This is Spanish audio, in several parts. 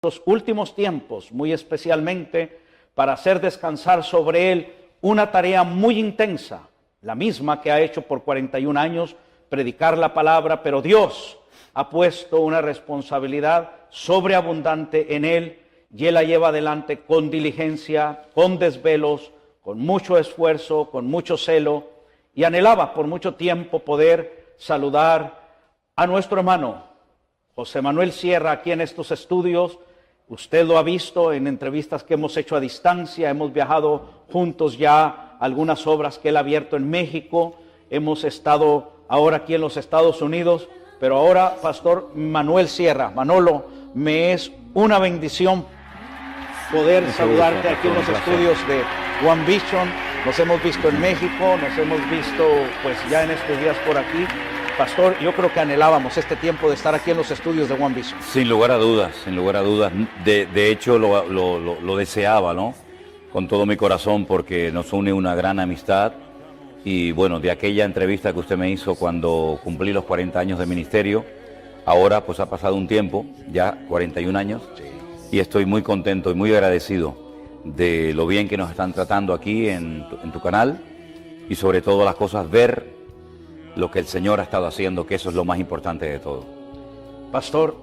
estos últimos tiempos, muy especialmente para hacer descansar sobre él una tarea muy intensa, la misma que ha hecho por 41 años, predicar la palabra, pero Dios ha puesto una responsabilidad sobreabundante en él y él la lleva adelante con diligencia, con desvelos, con mucho esfuerzo, con mucho celo, y anhelaba por mucho tiempo poder saludar a nuestro hermano José Manuel Sierra aquí en estos estudios. Usted lo ha visto en entrevistas que hemos hecho a distancia, hemos viajado juntos ya a algunas obras que él ha abierto en México, hemos estado ahora aquí en los Estados Unidos, pero ahora, Pastor Manuel Sierra, Manolo, me es una bendición poder saludarte aquí en los estudios de One Vision. Nos hemos visto en México, nos hemos visto pues ya en estos días por aquí. Pastor, yo creo que anhelábamos este tiempo de estar aquí en los estudios de One Vision. Sin lugar a dudas, sin lugar a dudas. De hecho, lo deseaba, ¿no? Con todo mi corazón, porque nos une una gran amistad. Y bueno, de aquella entrevista que usted me hizo cuando cumplí los 40 años de ministerio, ahora pues ha pasado un tiempo, ya 41 años, sí. Y estoy muy contento y muy agradecido de lo bien que nos están tratando aquí en tu canal, y sobre todo las cosas, ver lo que el Señor ha estado haciendo, que eso es lo más importante de todo. Pastor,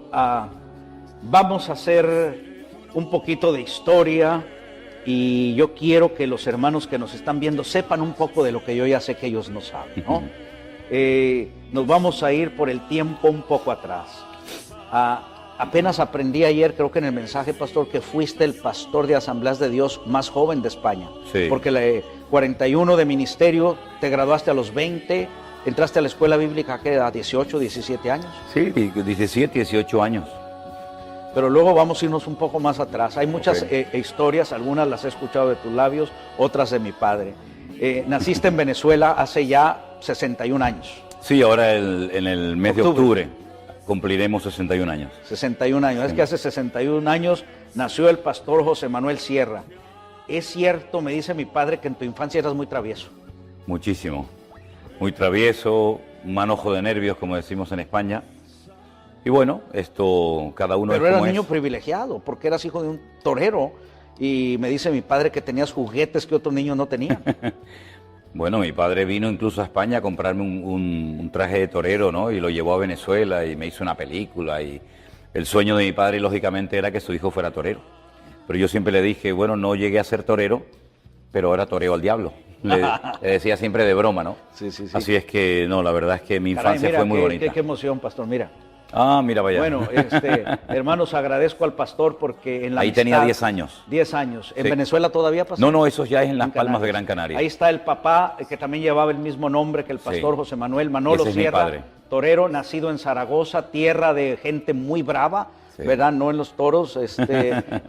vamos a hacer un poquito de historia, y yo quiero que los hermanos que nos están viendo sepan un poco de lo que yo ya sé que ellos no saben, ¿no? Nos vamos a ir por el tiempo un poco atrás. Apenas aprendí ayer, creo que en el mensaje, pastor, que fuiste el pastor de Asambleas de Dios más joven de España. Sí. Porque 41 de ministerio, te graduaste a los 20, entraste a la escuela bíblica que a 18, 17 años. Sí, 17, 18 años. Pero luego vamos a irnos un poco más atrás. Hay muchas historias, algunas las he escuchado de tus labios, otras de mi padre. Naciste en Venezuela hace ya 61 años. Sí, ahora en el mes de octubre cumpliremos 61 años. 61 años. Sí. Es que hace 61 años nació el pastor José Manuel Sierra. Es cierto, me dice mi padre, que en tu infancia eras muy travieso. Muchísimo. Muy travieso, un manojo de nervios, como decimos en España. Y bueno, esto cada uno es como es. Pero eras niño privilegiado, porque eras hijo de un torero. Y me dice mi padre que tenías juguetes que otros niños no tenían. Bueno, mi padre vino incluso a España a comprarme un traje de torero, ¿no? Y lo llevó a Venezuela y me hizo una película. Y el sueño de mi padre, lógicamente, era que su hijo fuera torero. Pero yo siempre le dije, bueno, no llegué a ser torero, pero ahora toreo al diablo. Le decía siempre de broma, ¿no? Sí, sí, sí. Así es que, no, la verdad es que mi infancia fue muy bonita. Qué emoción, pastor, mira. Ah, mira, vaya. Bueno, hermanos, agradezco al pastor porque en la ahí amistad, tenía 10 años. 10 años. ¿En sí. Venezuela todavía, pastor? No, eso ya es en Las Palmas de Gran Canaria. Ahí está el papá, que también llevaba el mismo nombre que el pastor, sí. José Manuel, Manolo Ese Sierra, es mi padre. Torero, nacido en Zaragoza, tierra de gente muy brava, sí. ¿Verdad? No en los toros.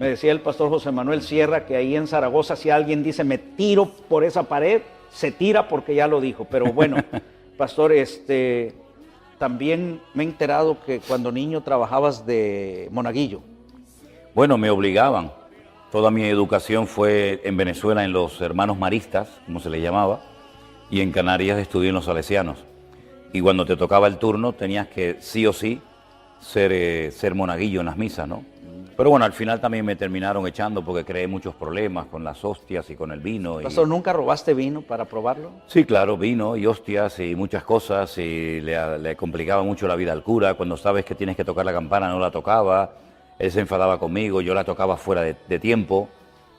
Me decía el pastor José Manuel Sierra que ahí en Zaragoza, si alguien dice me tiro por esa pared, se tira porque ya lo dijo. Pero bueno, pastor, también me he enterado que cuando niño trabajabas de monaguillo. Bueno, me obligaban. Toda mi educación fue en Venezuela, en los hermanos maristas, como se les llamaba, y en Canarias estudié en los salesianos. Y cuando te tocaba el turno tenías que sí o sí ser monaguillo en las misas, ¿no? Pero bueno, al final también me terminaron echando porque creé muchos problemas con las hostias y con el vino. Pastor, ¿nunca robaste vino para probarlo? Sí, claro, vino y hostias y muchas cosas, y le complicaba mucho la vida al cura. Cuando sabes que tienes que tocar la campana no la tocaba, él se enfadaba conmigo, yo la tocaba fuera de tiempo.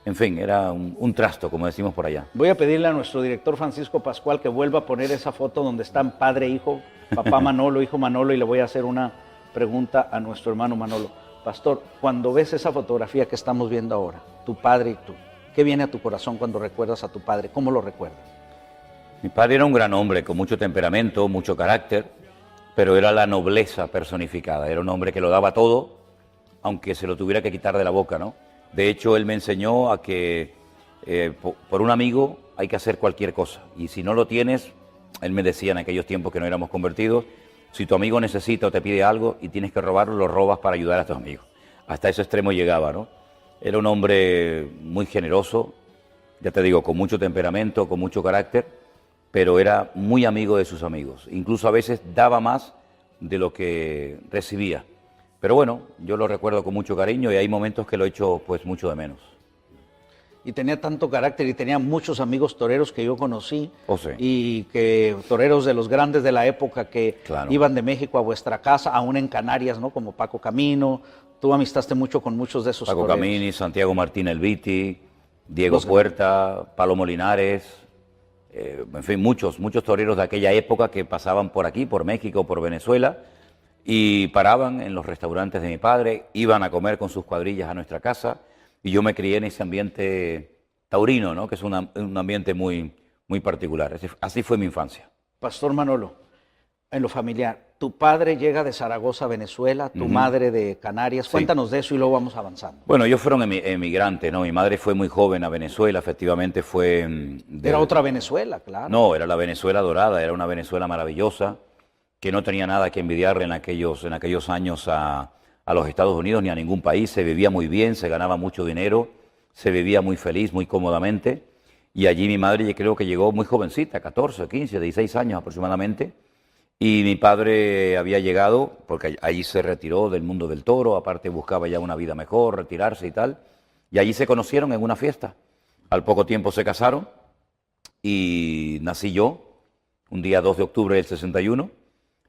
En fin, era un trasto, como decimos por allá. Voy a pedirle a nuestro director Francisco Pascual que vuelva a poner esa foto donde están padre e hijo, papá Manolo, hijo Manolo, y le voy a hacer una pregunta a nuestro hermano Manolo. Pastor, cuando ves esa fotografía que estamos viendo ahora, tu padre y tú, ¿qué viene a tu corazón cuando recuerdas a tu padre? ¿Cómo lo recuerdas? Mi padre era un gran hombre, con mucho temperamento, mucho carácter, pero era la nobleza personificada. Era un hombre que lo daba todo, aunque se lo tuviera que quitar de la boca, ¿no? De hecho, él me enseñó a que por un amigo hay que hacer cualquier cosa. Y si no lo tienes, él me decía en aquellos tiempos que no éramos convertidos, si tu amigo necesita o te pide algo y tienes que robarlo, lo robas para ayudar a tus amigos. Hasta ese extremo llegaba, ¿no? Era un hombre muy generoso, ya te digo, con mucho temperamento, con mucho carácter, pero era muy amigo de sus amigos. Incluso a veces daba más de lo que recibía. Pero bueno, yo lo recuerdo con mucho cariño y hay momentos que lo echo pues mucho de menos. Y tenía tanto carácter y tenía muchos amigos toreros que yo conocí. Oh, sí. Y que toreros de los grandes de la época que Claro. iban de México a vuestra casa, aún en Canarias, ¿no? Como Paco Camino. Tú amistaste mucho con muchos de esos Paco toreros. Camini, Santiago Martín Elviti, Diego Los Puerta, Palomo Linares, en fin, muchos toreros de aquella época que pasaban por aquí, por México, por Venezuela, y paraban en los restaurantes de mi padre, iban a comer con sus cuadrillas a nuestra casa, y yo me crié en ese ambiente taurino, ¿no? Que es un ambiente muy, muy particular. Así fue mi infancia. Pastor Manolo, en lo familiar, tu padre llega de Zaragoza, Venezuela, tu madre de Canarias. Sí. Cuéntanos de eso y luego vamos avanzando. Bueno, ellos fueron emigrantes, ¿no? Mi madre fue muy joven a Venezuela, efectivamente fue... Era otra Venezuela, claro. No, era la Venezuela dorada, era una Venezuela maravillosa, que no tenía nada que envidiarle en aquellos años a los Estados Unidos ni a ningún país. Se vivía muy bien, se ganaba mucho dinero, se vivía muy feliz, muy cómodamente. Y allí mi madre yo creo que llegó muy jovencita, 14, 15, 16 años aproximadamente. Y mi padre había llegado, porque allí se retiró del mundo del toro, aparte buscaba ya una vida mejor, retirarse y tal. Y allí se conocieron en una fiesta. Al poco tiempo se casaron y nací yo, un día 2 de octubre del 61.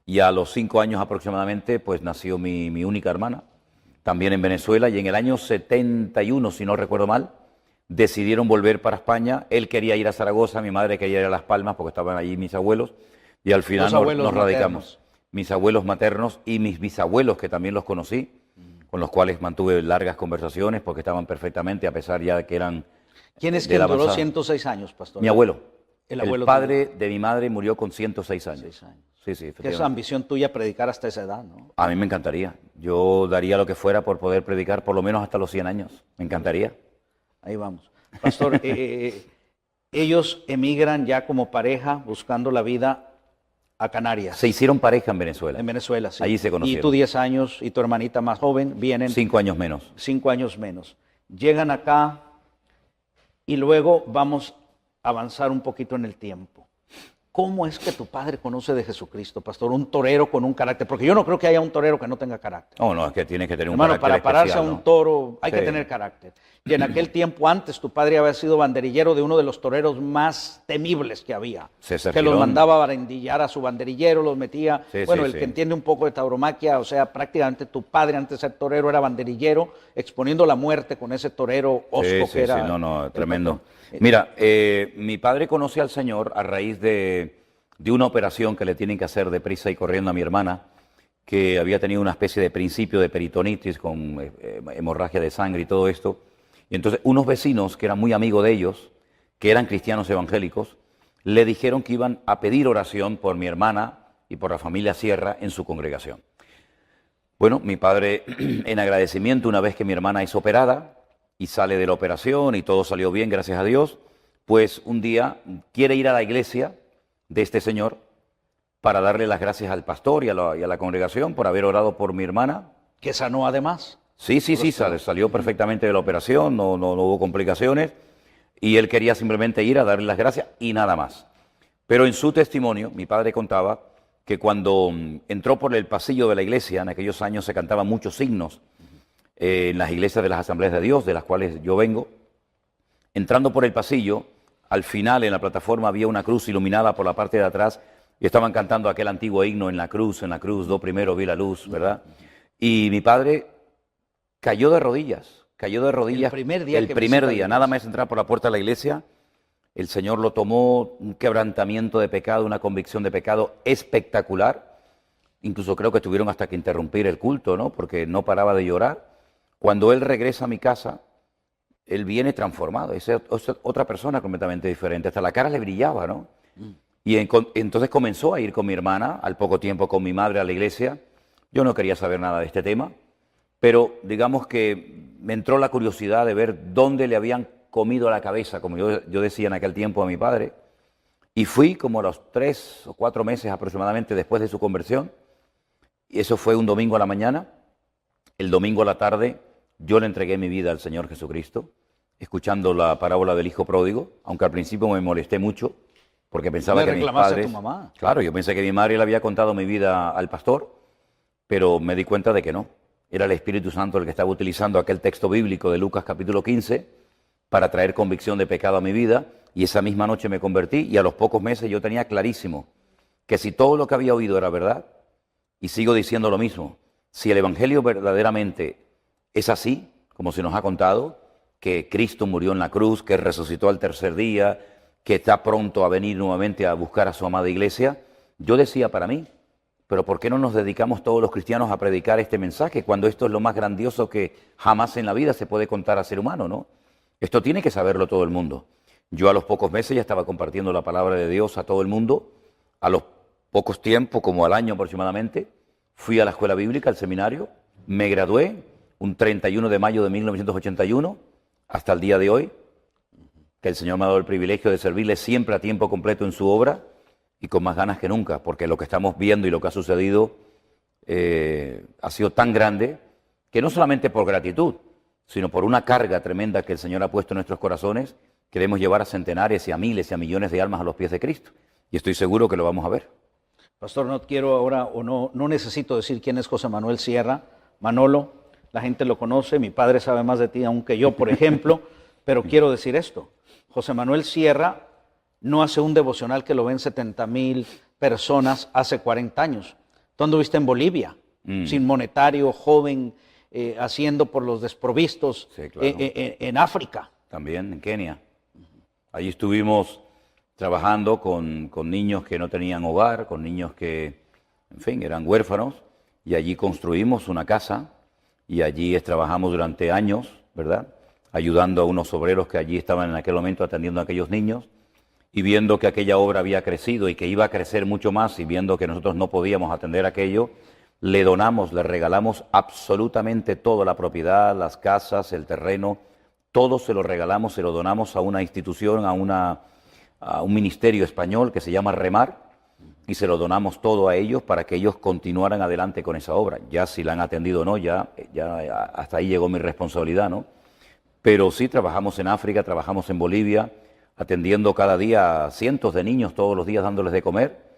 Y a los 5 años aproximadamente, pues nació mi única hermana, también en Venezuela. Y en el año 71, si no recuerdo mal, decidieron volver para España. Él quería ir a Zaragoza, mi madre quería ir a Las Palmas porque estaban allí mis abuelos. Y al final nos radicamos. Mis abuelos maternos y mis bisabuelos, que también los conocí, con los cuales mantuve largas conversaciones porque estaban perfectamente, a pesar ya de que eran... ¿Quién es de quien la duró avanzada. 106 años, pastor? Mi abuelo. El abuelo padre de mi madre murió con 106 años. 106 años. Sí, sí, Que es efectivamente. ambición tuya predicar hasta esa edad, ¿no? A mí me encantaría. Yo daría lo que fuera por poder predicar por lo menos hasta los 100 años. Me encantaría. Ahí vamos. Pastor, ellos emigran ya como pareja buscando la vida a Canarias. Se hicieron pareja en Venezuela. En Venezuela, sí. Allí se conocieron. Y tú 10 años y tu hermanita más joven vienen 5 años menos. 5 años menos. Llegan acá y luego vamos a avanzar un poquito en el tiempo. ¿Cómo es que tu padre conoce de Jesucristo, pastor? Un torero con un carácter. Porque yo no creo que haya un torero que no tenga carácter. Oh, no, es que tienes que tener un Hermano, carácter para pararse especial, a un ¿no? toro hay que Sí. tener carácter. Y en aquel tiempo antes tu padre había sido banderillero de uno de los toreros más temibles que había. César que los Girón. mandaba a barandillar a su banderillero, los metía. Sí, bueno, sí, el sí. que entiende un poco de tauromaquia, o sea, prácticamente tu padre antes de ser torero era banderillero, exponiendo la muerte con ese torero osco Sí, que sí, era. sí, no, el tremendo. patrón. Mira, mi padre conoce al Señor a raíz de una operación que le tienen que hacer deprisa y corriendo a mi hermana, que había tenido una especie de principio de peritonitis con hemorragia de sangre y todo esto. Y entonces unos vecinos que eran muy amigos de ellos, que eran cristianos evangélicos, le dijeron que iban a pedir oración por mi hermana y por la familia Sierra en su congregación. Bueno, mi padre, en agradecimiento, una vez que mi hermana es operada y sale de la operación y todo salió bien, gracias a Dios, pues un día quiere ir a la iglesia de este señor para darle las gracias al pastor y a la congregación por haber orado por mi hermana. Que sanó además. Sí, salió perfectamente de la operación, no hubo complicaciones y él quería simplemente ir a darle las gracias y nada más. Pero en su testimonio, mi padre contaba que cuando entró por el pasillo de la iglesia, en aquellos años se cantaban muchos himnos en las iglesias de las Asambleas de Dios, de las cuales yo vengo. Entrando por el pasillo, al final en la plataforma había una cruz iluminada por la parte de atrás y estaban cantando aquel antiguo himno en la cruz, do primero vi la luz, ¿verdad? Y mi padre cayó de rodillas. El primer día que primer visita la día, iglesia. nada más entrar por la puerta de la iglesia, el Señor lo tomó, un quebrantamiento de pecado, una convicción de pecado espectacular. Incluso creo que tuvieron hasta que interrumpir el culto, ¿no? Porque no paraba de llorar. Cuando él regresa a mi casa, él viene transformado, es otra persona completamente diferente, hasta la cara le brillaba, ¿no? Y entonces comenzó a ir con mi hermana, al poco tiempo con mi madre a la iglesia. Yo no quería saber nada de este tema, pero digamos que me entró la curiosidad de ver dónde le habían comido la cabeza, como yo decía en aquel tiempo a mi padre, y fui como a los 3 o 4 meses aproximadamente después de su conversión, y eso fue un domingo a la mañana. El domingo a la tarde yo le entregué mi vida al Señor Jesucristo, escuchando la parábola del hijo pródigo, aunque al principio me molesté mucho, porque pensaba ¿Le que mis reclamaste a padres... tu mamá? Claro, yo pensé que mi madre le había contado mi vida al pastor, pero me di cuenta de que no. era el Espíritu Santo el que estaba utilizando aquel texto bíblico de Lucas capítulo 15 para traer convicción de pecado a mi vida, y esa misma noche me convertí, y a los pocos meses yo tenía clarísimo que si todo lo que había oído era verdad, y sigo diciendo lo mismo, si el Evangelio verdaderamente es así, como se nos ha contado, que Cristo murió en la cruz, que resucitó al tercer día, que está pronto a venir nuevamente a buscar a su amada iglesia, yo decía para mí, pero ¿por qué no nos dedicamos todos los cristianos a predicar este mensaje cuando esto es lo más grandioso que jamás en la vida se puede contar a ser humano, ¿no? Esto tiene que saberlo todo el mundo. Yo a los pocos meses ya estaba compartiendo la palabra de Dios a todo el mundo. A los pocos tiempos, como al año aproximadamente, fui a la escuela bíblica, al seminario, me gradué un 31 de mayo de 1981 hasta el día de hoy, que el Señor me ha dado el privilegio de servirle siempre a tiempo completo en su obra y con más ganas que nunca, porque lo que estamos viendo y lo que ha sucedido ha sido tan grande que no solamente por gratitud, sino por una carga tremenda que el Señor ha puesto en nuestros corazones, queremos llevar a centenares y a miles y a millones de almas a los pies de Cristo. Y estoy seguro que lo vamos a ver. Pastor, no quiero ahora, o no necesito decir quién es José Manuel Sierra. Manolo, la gente lo conoce, mi padre sabe más de ti aún que yo, por ejemplo, pero quiero decir esto. José Manuel Sierra no hace un devocional que lo ven 70,000 personas hace 40 años. Tú anduviste en Bolivia, sin monetario, joven, haciendo por los desprovistos, Sí, claro. En África. También en Kenia. Allí estuvimos trabajando con niños que no tenían hogar, con niños que, en fin, eran huérfanos, y allí construimos una casa, y allí trabajamos durante años, ¿verdad?, ayudando a unos obreros que allí estaban en aquel momento atendiendo a aquellos niños, y viendo que aquella obra había crecido y que iba a crecer mucho más, y viendo que nosotros no podíamos atender aquello, le donamos, le regalamos absolutamente toda la propiedad, las casas, el terreno, todo se lo regalamos, se lo donamos a una institución, a un ministerio español que se llama Remar, y se lo donamos todo a ellos para que ellos continuaran adelante con esa obra. Ya si la han atendido o no, ya hasta ahí llegó mi responsabilidad, ¿no? Pero sí trabajamos en África, trabajamos en Bolivia, atendiendo cada día a cientos de niños, todos los días dándoles de comer,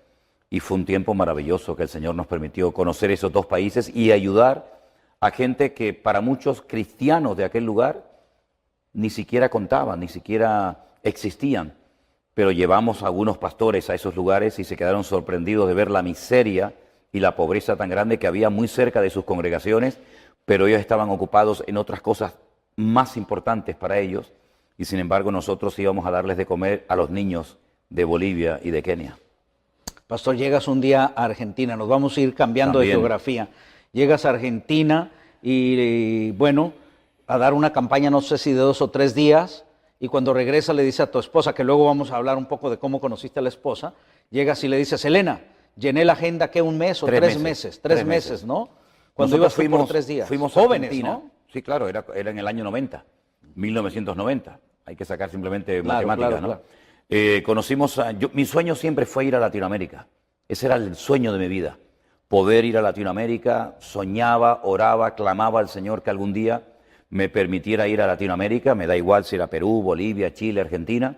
y fue un tiempo maravilloso que el Señor nos permitió conocer esos dos países y ayudar a gente que para muchos cristianos de aquel lugar ni siquiera contaban, ni siquiera existían. Pero llevamos a algunos pastores a esos lugares y se quedaron sorprendidos de ver la miseria y la pobreza tan grande que había muy cerca de sus congregaciones, pero ellos estaban ocupados en otras cosas más importantes para ellos, y sin embargo nosotros íbamos a darles de comer a los niños de Bolivia y de Kenia. Pastor, llegas un día a Argentina, nos vamos a ir cambiando También. de geografía. Llegas a Argentina y bueno, a dar una campaña, no sé si de 2 o 3 días, y cuando regresa le dice a tu esposa, que luego vamos a hablar un poco de cómo conociste a la esposa, llegas y le dices, Elena, llené la agenda, ¿qué? ¿1 mes o 3 meses? 3 meses, ¿no? Cuando ibas tú por 3 días. Fuimos jóvenes, a Argentina, ¿no? Sí, claro, era en el año 90, 1990. Hay que sacar simplemente Claro, matemáticas, claro, ¿no? claro. Conocimos mi sueño siempre fue ir a Latinoamérica. Ese era el sueño de mi vida. Poder ir a Latinoamérica, soñaba, oraba, clamaba al Señor que algún día me permitiera ir a Latinoamérica, me da igual si era Perú, Bolivia, Chile, Argentina.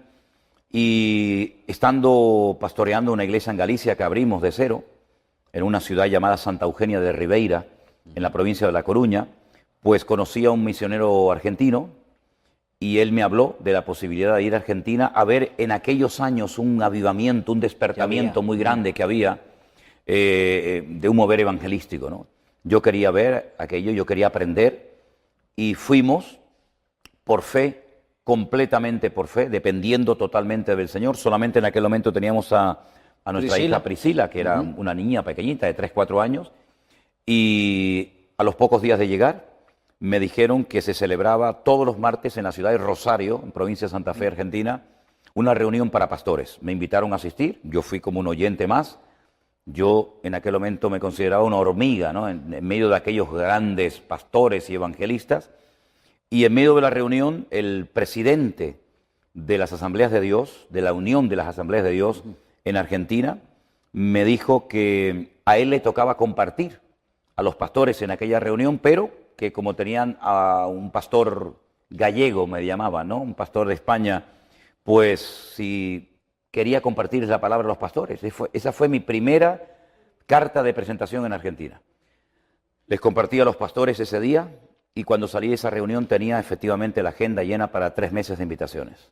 Y estando pastoreando una iglesia en Galicia que abrimos de cero, en una ciudad llamada Santa Eugenia de Ribeira, en la provincia de La Coruña, pues conocí a un misionero argentino y él me habló de la posibilidad de ir a Argentina a ver en aquellos años un avivamiento, un despertamiento muy grande que había de un mover evangelístico, ¿no? Yo quería ver aquello, yo quería aprender, y fuimos por fe, completamente por fe, dependiendo totalmente del Señor. Solamente en aquel momento teníamos a nuestra hija Priscila, que era una niña pequeñita de 3, 4 años, y a los pocos días de llegar me dijeron que se celebraba todos los martes en la ciudad de Rosario, en provincia de Santa Fe, Argentina, una reunión para pastores. Me invitaron a asistir, yo fui como un oyente más. Yo en aquel momento me consideraba una hormiga, ¿no?, en medio de aquellos grandes pastores y evangelistas. Y en medio de la reunión, el presidente de las Asambleas de Dios, de la Unión de las Asambleas de Dios en Argentina, me dijo que a él le tocaba compartir a los pastores en aquella reunión, pero que como tenían a un pastor gallego, me llamaba, ¿no?, un pastor de España, pues si quería compartir la palabra a los pastores. Esa fue mi primera carta de presentación en Argentina. Les compartí a los pastores ese día y cuando salí de esa reunión tenía efectivamente la agenda llena para 3 meses de invitaciones.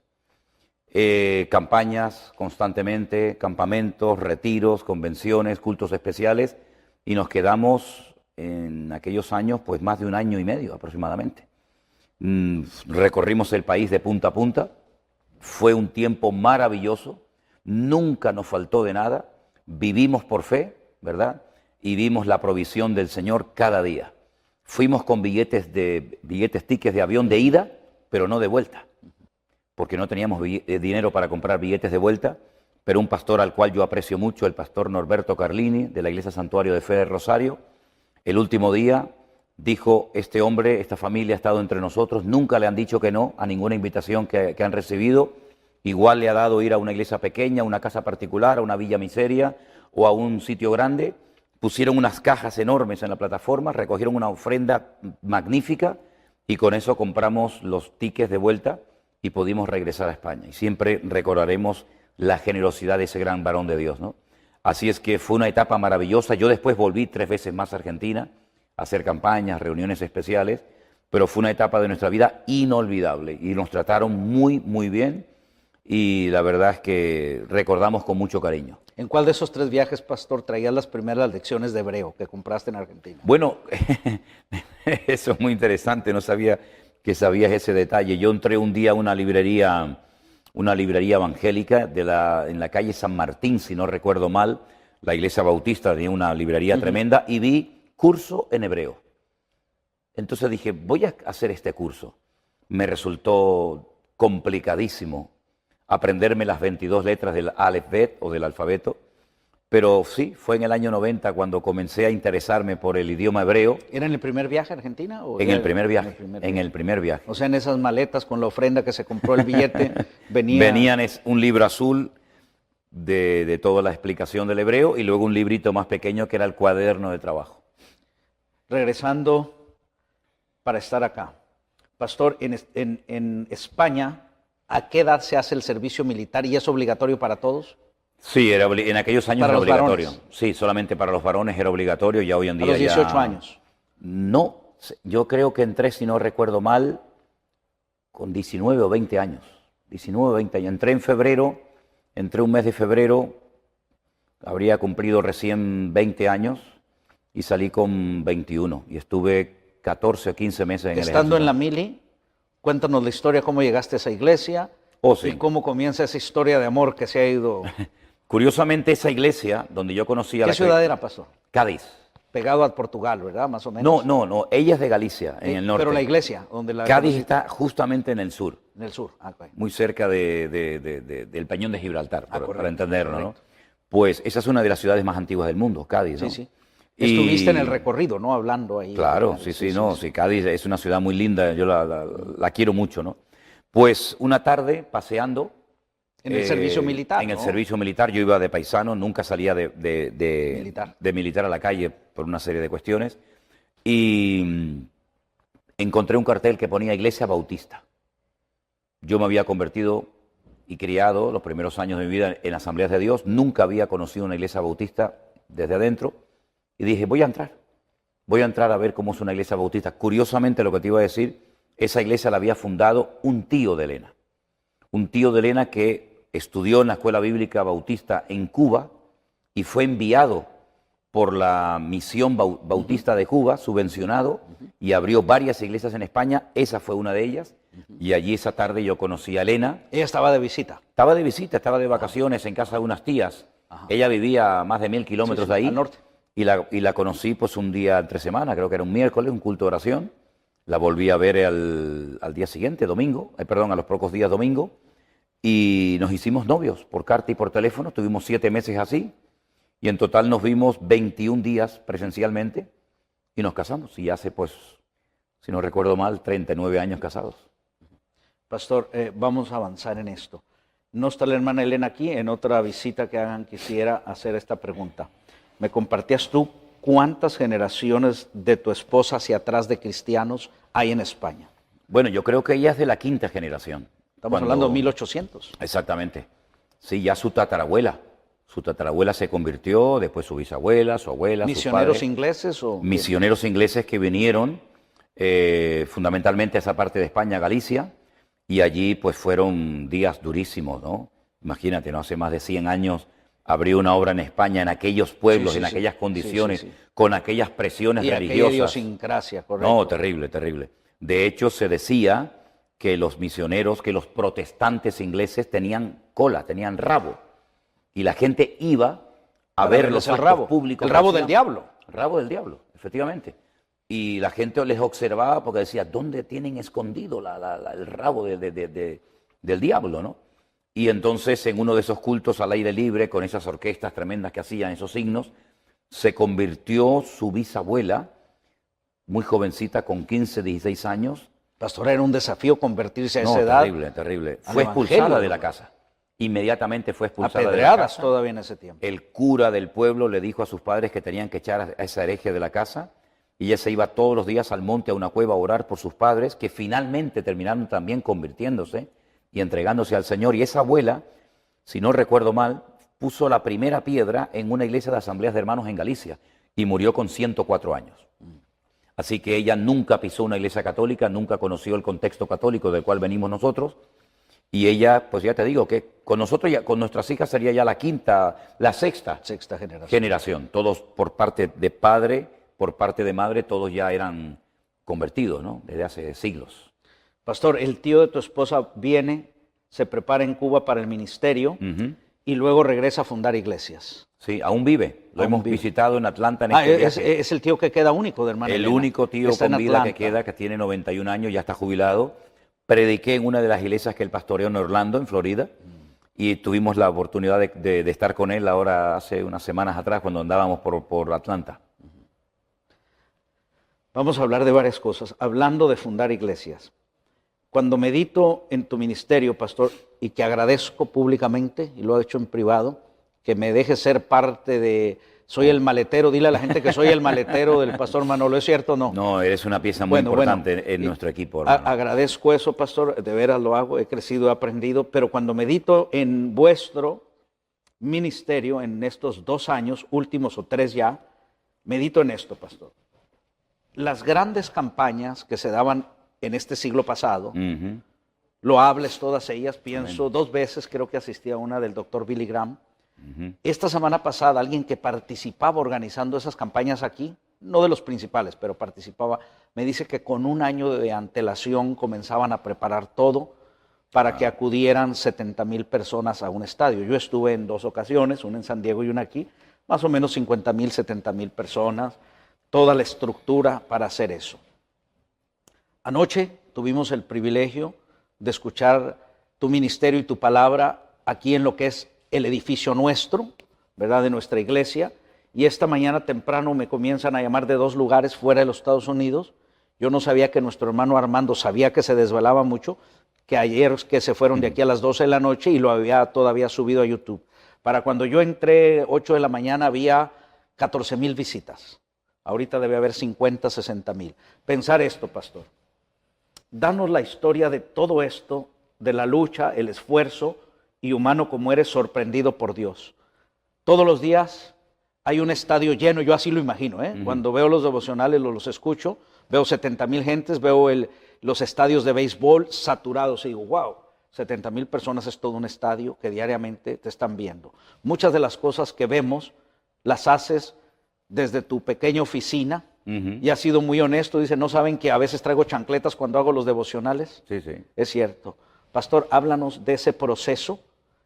Campañas constantemente, campamentos, retiros, convenciones, cultos especiales, y nos quedamos en aquellos años pues más de 1 año y medio aproximadamente. Recorrimos el país de punta a punta, fue un tiempo maravilloso, nunca nos faltó de nada, vivimos por fe, ¿verdad? Y vimos la provisión del Señor cada día. Fuimos con tickets de avión de ida, pero no de vuelta, porque no teníamos dinero para comprar billetes de vuelta, pero un pastor al cual yo aprecio mucho, el pastor Norberto Carlini, de la Iglesia Santuario de Fe de Rosario, el último día dijo: este hombre, esta familia ha estado entre nosotros, nunca le han dicho que no a ninguna invitación que han recibido, igual le ha dado ir a una iglesia pequeña, a una casa particular, a una villa miseria o a un sitio grande. Pusieron unas cajas enormes en la plataforma, recogieron una ofrenda magnífica y con eso compramos los tickets de vuelta y pudimos regresar a España. Y siempre recordaremos la generosidad de ese gran varón de Dios, ¿no? Así es que fue una etapa maravillosa. Yo después volví 3 veces más a Argentina a hacer campañas, reuniones especiales, pero fue una etapa de nuestra vida inolvidable y nos trataron muy, muy bien y la verdad es que recordamos con mucho cariño. ¿En cuál de esos 3 viajes, pastor, traías las primeras lecciones de hebreo que compraste en Argentina? Bueno, eso es muy interesante, no sabía que sabías ese detalle. Yo entré un día a una librería evangélica en la calle San Martín, si no recuerdo mal, la iglesia bautista tenía una librería tremenda y vi curso en hebreo. Entonces dije, voy a hacer este curso. Me resultó complicadísimo aprenderme las 22 letras del Aleph Bet o del alfabeto, pero sí, fue en el año 90 cuando comencé a interesarme por el idioma hebreo. ¿Era en el primer viaje a Argentina? En el primer viaje, en el primer viaje. O sea, en esas maletas con la ofrenda que se compró el billete, venían un libro azul de toda la explicación del hebreo y luego un librito más pequeño que era el cuaderno de trabajo. Regresando para estar acá. Pastor, en España, ¿a qué edad se hace el servicio militar y es obligatorio para todos? Sí, en aquellos años era obligatorio. Varones. Sí, solamente para los varones era obligatorio, ya hoy en día. ¿A los 18 años? No, yo creo que entré, si no recuerdo mal, con 19 o 20 años. 19 o 20 años. Entré en febrero, entré un mes de febrero, habría cumplido recién 20 años y salí con 21 y estuve 14 o 15 meses en el ejército. Estando en la mili, cuéntanos la historia, cómo llegaste a esa iglesia sí. Y cómo comienza esa historia de amor que se ha ido. Curiosamente, esa iglesia donde yo conocí a ¿Qué ciudad era, pastor? Cádiz. Pegado a Portugal, ¿verdad? Más o menos. No, ella es de Galicia, en el norte. Pero la iglesia, donde la... Cádiz está justamente en el sur. En el sur, okay. Muy cerca del Peñón de Gibraltar, para entenderlo, ¿no? Pues esa es una de las ciudades más antiguas del mundo, Cádiz, ¿no? Sí. Estuviste en el recorrido, ¿no? Hablando ahí. Claro, sí, Cádiz es una ciudad muy linda, yo la quiero mucho, ¿no? Pues una tarde, paseando... En el servicio militar, En el servicio militar, yo iba de paisano, nunca salía de militar a la calle por una serie de cuestiones, y encontré un cartel que ponía Iglesia Bautista. Yo me había convertido y criado los primeros años de mi vida en Asambleas de Dios, nunca había conocido una iglesia bautista desde adentro, y dije, voy a entrar a ver cómo es una iglesia bautista. Curiosamente, lo que te iba a decir, esa iglesia la había fundado un tío de Elena que estudió en la Escuela Bíblica Bautista en Cuba y fue enviado por la Misión Bautista de Cuba, subvencionado, y abrió varias iglesias en España. Esa fue una de ellas, y allí esa tarde yo conocí a Elena. ¿Ella estaba de visita? Estaba de visita, estaba de vacaciones en casa de unas tías. Ella vivía a más de 1000 kilómetros de ahí. Al norte. Y la conocí pues un día entre semana, creo que era un miércoles, un culto de oración. La volví a ver al día siguiente, domingo, a los pocos días domingo, y nos hicimos novios por carta y por teléfono. Tuvimos 7 meses así, y en total nos vimos 21 días presencialmente, y nos casamos. Y hace, pues, si no recuerdo mal, 39 años casados. Pastor, vamos a avanzar en esto. No está la hermana Elena aquí, en otra visita que hagan quisiera hacer esta pregunta. ¿Me compartías tú cuántas generaciones de tu esposa hacia atrás de cristianos hay en España? Bueno, yo creo que ella es de la 5ª generación. Estamos hablando de 1800. Exactamente. Sí, ya su tatarabuela Su tatarabuela se convirtió, después su bisabuela, su abuela, su ¿Misioneros padre. ingleses o...? Misioneros ingleses que vinieron fundamentalmente a esa parte de España, Galicia, y allí pues fueron días durísimos, ¿no? Imagínate, ¿no? Hace más de 100 años abrió una obra en España, en aquellos pueblos, Sí, sí, en sí. aquellas condiciones, Sí, sí, sí. con aquellas presiones Y aquella religiosas. idiosincrasia, correcto. No, terrible, terrible. De hecho, se decía que los misioneros, que los protestantes ingleses tenían cola, tenían rabo, y la gente iba a ver los el actos rabo, públicos. el rabo que del hacían. diablo. El rabo del diablo, efectivamente. Y la gente les observaba porque decía, ¿dónde tienen escondido el rabo del diablo, no? Y entonces, en uno de esos cultos al aire libre, con esas orquestas tremendas que hacían, esos signos, se convirtió su bisabuela, muy jovencita, con 15, 16 años. Pastor, era un desafío convertirse a No, esa edad. terrible, terrible. al Fue evangelio, expulsada de la ¿no? casa. Inmediatamente fue expulsada de la Apedreadas casa. todavía en ese tiempo. El cura del pueblo le dijo a sus padres que tenían que echar a esa hereje de la casa, y ella se iba todos los días al monte, a una cueva, a orar por sus padres, que finalmente terminaron también convirtiéndose y entregándose al Señor. Y esa abuela, si no recuerdo mal, puso la primera piedra en una iglesia de asambleas de hermanos en Galicia y murió con 104 años. Así que ella nunca pisó una iglesia católica, nunca conoció el contexto católico del cual venimos nosotros. Y ella, pues ya te digo, que con nosotros, con nuestras hijas sería ya la quinta, la sexta generación. Todos por parte de padre, por parte de madre, todos ya eran convertidos, ¿no? Desde hace siglos. Pastor, el tío de tu esposa viene, se prepara en Cuba para el ministerio y luego regresa a fundar iglesias. Sí, aún vive. Lo hemos visitado en Atlanta en este viaje. Es el tío que queda único de hermana El Elena. único tío Está con en vida que Atlanta. queda, que tiene 91 años, ya está jubilado. Prediqué en una de las iglesias que él pastoreó en Orlando, en Florida, y tuvimos la oportunidad de estar con él ahora hace unas semanas atrás cuando andábamos por Atlanta. Vamos a hablar de varias cosas, hablando de fundar iglesias. Cuando medito en tu ministerio, pastor, y que agradezco públicamente, y lo he hecho en privado, que me dejes ser parte de... Soy el maletero, dile a la gente que soy el maletero del pastor Manolo, ¿es cierto o no? No, eres una pieza muy importante en nuestro equipo, hermano. Agradezco eso, pastor, de veras lo hago, he crecido, he aprendido, pero cuando medito en vuestro ministerio, en estos 2 años, últimos o 3 ya, medito en esto, pastor. Las grandes campañas que se daban en este siglo pasado, loables todas ellas, pienso, 2 veces creo que asistí a una del doctor Billy Graham. Esta semana pasada, alguien que participaba organizando esas campañas aquí, no de los principales, pero participaba, me dice que con 1 año de antelación comenzaban a preparar todo para que acudieran 70,000 personas a un estadio. Yo estuve en 2 ocasiones, una en San Diego y una aquí, más o menos 50,000, 70,000 personas, toda la estructura para hacer eso. Anoche tuvimos el privilegio de escuchar tu ministerio y tu palabra aquí en lo que es el edificio nuestro, ¿verdad?, de nuestra iglesia, y esta mañana temprano me comienzan a llamar de 2 lugares fuera de los Estados Unidos. Yo no sabía que nuestro hermano Armando sabía que se desvelaba mucho, que ayer que se fueron de aquí a las 12 de la noche y lo había todavía subido a YouTube. Para cuando yo entré 8 de la mañana había 14,000 visitas. Ahorita debe haber 50, 60,000. Pensar esto, pastor. Danos la historia de todo esto, de la lucha, el esfuerzo, y humano como eres, sorprendido por Dios. Todos los días hay un estadio lleno, yo así lo imagino, Cuando veo los devocionales, los escucho, veo 70,000 gentes, veo los estadios de béisbol saturados y digo, wow, 70,000 personas es todo un estadio que diariamente te están viendo. Muchas de las cosas que vemos las haces desde tu pequeña oficina y has sido muy honesto. Dice, ¿no saben que a veces traigo chancletas cuando hago los devocionales? Sí, sí. Es cierto. Pastor, háblanos de ese proceso.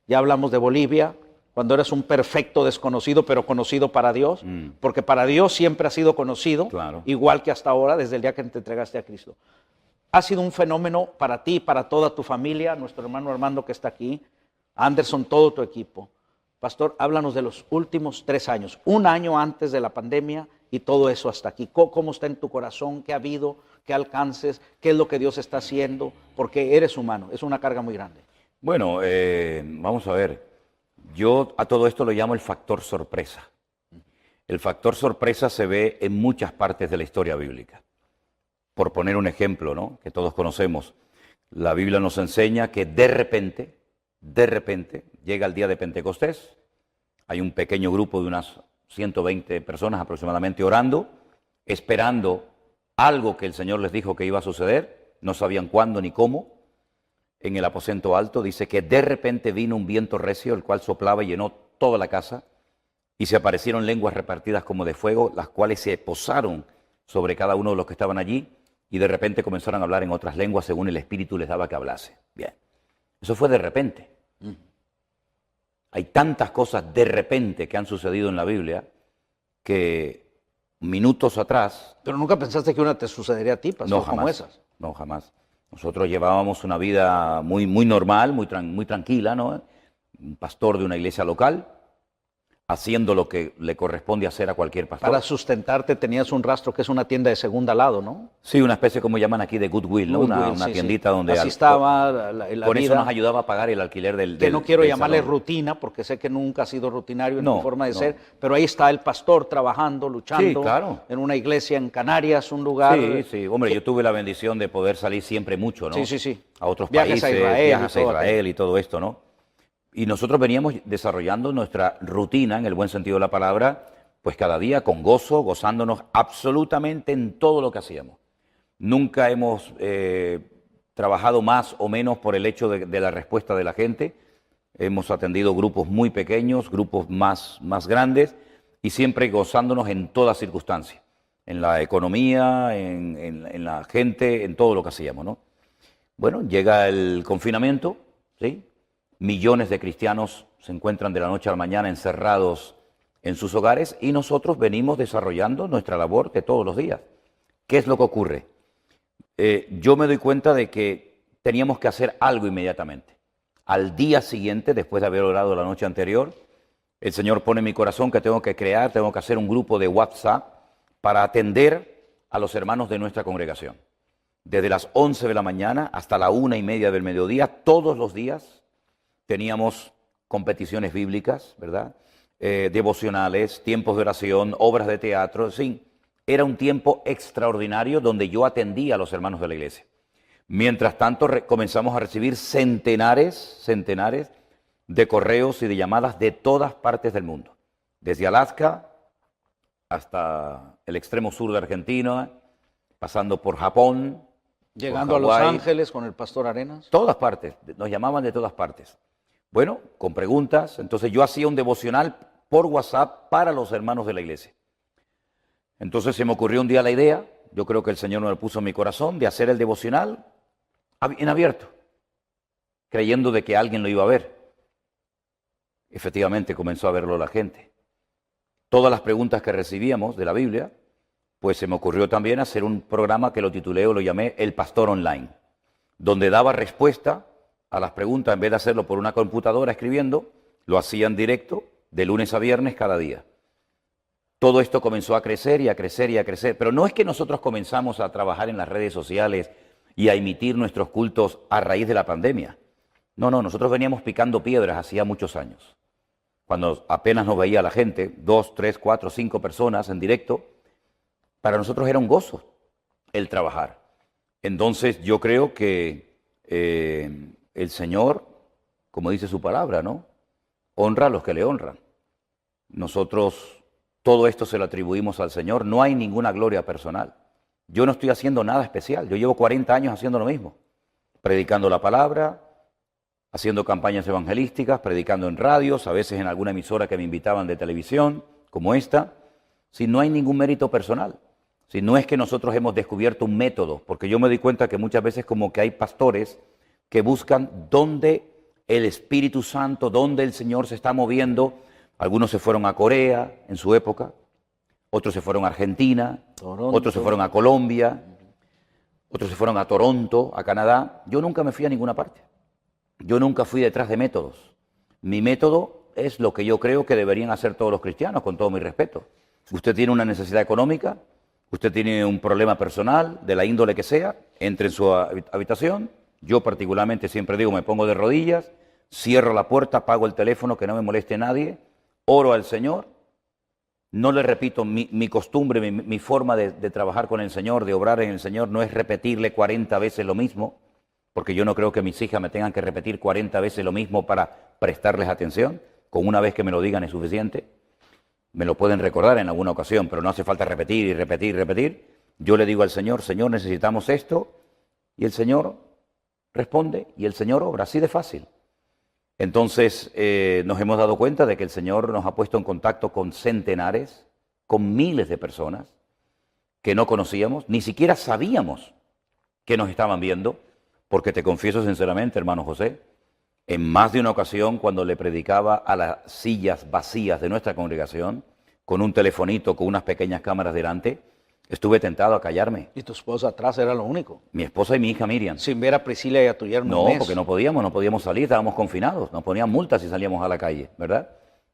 Ya hablamos de Bolivia, cuando eres un perfecto desconocido, pero conocido para Dios, porque para Dios siempre has sido conocido, claro, igual que hasta ahora, desde el día que te entregaste a Cristo. Ha sido un fenómeno para ti, para toda tu familia, nuestro hermano Armando que está aquí, Anderson, todo tu equipo. Pastor, háblanos de los últimos 3 años, 1 año antes de la pandemia y todo eso hasta aquí. ¿Cómo está en tu corazón? ¿Qué ha habido? ¿Qué alcances? ¿Qué es lo que Dios está haciendo? Porque eres humano, es una carga muy grande. Bueno, vamos a ver. Yo a todo esto lo llamo el factor sorpresa. El factor sorpresa se ve en muchas partes de la historia bíblica. Por poner un ejemplo, ¿no?, que todos conocemos, la Biblia nos enseña que de repente, llega el día de Pentecostés, Hay un pequeño grupo de unas 120 personas aproximadamente orando, esperando algo que el Señor les dijo que iba a suceder, no sabían cuándo ni cómo. En el aposento alto dice que de repente vino un viento recio, el cual soplaba y llenó toda la casa, y se aparecieron lenguas repartidas como de fuego, las cuales se posaron sobre cada uno de los que estaban allí, y de repente comenzaron a hablar en otras lenguas según el Espíritu les daba que hablase. Bien, eso fue de repente. Hay tantas cosas de repente que han sucedido en la Biblia que minutos atrás... Pero nunca pensaste que una te sucedería a ti, pastor, No, jamás. como esas. No, jamás. Nosotros llevábamos una vida muy normal, muy tranquila, ¿no? Un pastor de una iglesia local, haciendo lo que le corresponde hacer a cualquier pastor. Para sustentarte tenías un rastro que es una tienda de segunda lado, ¿no? Sí, una especie, como llaman aquí, de Goodwill, ¿no? Una Sí, tiendita sí. donde... Así estaba la con eso vida. nos ayudaba a pagar el alquiler del Que no quiero del llamarle salón. rutina, porque sé que nunca ha sido rutinario en No, tu forma de no. ser, pero ahí está el pastor trabajando, luchando, Sí, claro. en una iglesia en Canarias, un lugar... Sí, sí. Hombre, yo tuve la bendición de poder salir siempre mucho, ¿no? Sí, sí, sí. A otros Viajes a países, Israel y viajes a todo Israel y todo esto, ¿no? Y nosotros veníamos desarrollando nuestra rutina, en el buen sentido de la palabra, pues cada día con gozo, gozándonos absolutamente en todo lo que hacíamos. Nunca hemos trabajado más o menos por el hecho de la respuesta de la gente. Hemos atendido grupos muy pequeños, grupos más grandes, y siempre gozándonos en toda circunstancia, en la economía, en la gente, en todo lo que hacíamos, ¿no? Bueno, llega el confinamiento, ¿sí? Millones de cristianos se encuentran de la noche a la mañana encerrados en sus hogares y nosotros venimos desarrollando nuestra labor de todos los días. ¿Qué es lo que ocurre? Yo me doy cuenta de que teníamos que hacer algo inmediatamente. Al día siguiente, después de haber orado la noche anterior, el Señor pone en mi corazón que tengo que hacer un grupo de WhatsApp para atender a los hermanos de nuestra congregación. Desde las 11 de la mañana hasta la 1:30 del mediodía, todos los días, teníamos competiciones bíblicas, ¿verdad? Devocionales, tiempos de oración, obras de teatro, en fin. Era un tiempo extraordinario donde yo atendía a los hermanos de la iglesia. Mientras tanto, comenzamos a recibir centenares de correos y de llamadas de todas partes del mundo. Desde Alaska hasta el extremo sur de Argentina, pasando por Japón, Llegando por a Los Hawái, Ángeles con el pastor Arenas. todas partes, nos llamaban de todas partes. Bueno, con preguntas, entonces yo hacía un devocional por WhatsApp para los hermanos de la iglesia. Entonces se me ocurrió un día la idea, yo creo que el Señor me lo puso en mi corazón, de hacer el devocional en abierto, creyendo de que alguien lo iba a ver. Efectivamente comenzó a verlo la gente. Todas las preguntas que recibíamos de la Biblia, pues se me ocurrió también hacer un programa que lo titulé o lo llamé El Pastor Online, donde daba respuesta a las preguntas, en vez de hacerlo por una computadora escribiendo, lo hacía en directo, de lunes a viernes cada día. Todo esto comenzó a crecer y a crecer y a crecer, pero no es que nosotros comenzamos a trabajar en las redes sociales y a emitir nuestros cultos a raíz de la pandemia. No, nosotros veníamos picando piedras hacía muchos años. Cuando apenas nos veía la gente, 2, 3, 4, 5 personas en directo, para nosotros era un gozo el trabajar. Entonces yo creo que el Señor, como dice su palabra, ¿no? Honra a los que le honran. Nosotros todo esto se lo atribuimos al Señor, no hay ninguna gloria personal. Yo no estoy haciendo nada especial, yo llevo 40 años haciendo lo mismo, predicando la palabra, haciendo campañas evangelísticas, predicando en radios, a veces en alguna emisora que me invitaban de televisión, como esta, si no hay ningún mérito personal. Si no es que nosotros hemos descubierto un método, porque yo me doy cuenta que muchas veces como que hay pastores que buscan dónde el Espíritu Santo, dónde el Señor se está moviendo. Algunos se fueron a Corea en su época, otros se fueron a Argentina, Toronto. Otros se fueron a Colombia, otros se fueron a Toronto, a Canadá. Yo nunca me fui a ninguna parte. Yo nunca fui detrás de métodos. Mi método es lo que yo creo que deberían hacer todos los cristianos, con todo mi respeto. Usted tiene una necesidad económica, usted tiene un problema personal, de la índole que sea, entre en su habitación. Yo particularmente siempre digo, me pongo de rodillas, cierro la puerta, apago el teléfono, que no me moleste nadie, oro al Señor. No le repito, mi costumbre, mi forma de trabajar con el Señor, de obrar en el Señor, no es repetirle 40 veces lo mismo, porque yo no creo que mis hijas me tengan que repetir 40 veces lo mismo para prestarles atención. con una vez que me lo digan es suficiente. Me lo pueden recordar en alguna ocasión, pero no hace falta repetir y repetir y repetir. Yo le digo al Señor, Señor, necesitamos esto, y el Señor responde, y el Señor obra, así de fácil. Entonces nos hemos dado cuenta de que el Señor nos ha puesto en contacto con centenares, con miles de personas que no conocíamos, ni siquiera sabíamos que nos estaban viendo, porque te confieso sinceramente, hermano José, en más de una ocasión cuando le predicaba a las sillas vacías de nuestra congregación, con un telefonito, con unas pequeñas cámaras delante, estuve tentado a callarme. Y tu esposa atrás era lo único. Mi esposa y mi hija Miriam. Sin ver a Priscila y a tu yerno. No, porque no podíamos salir, estábamos confinados, nos ponían multas si salíamos a la calle, ¿verdad?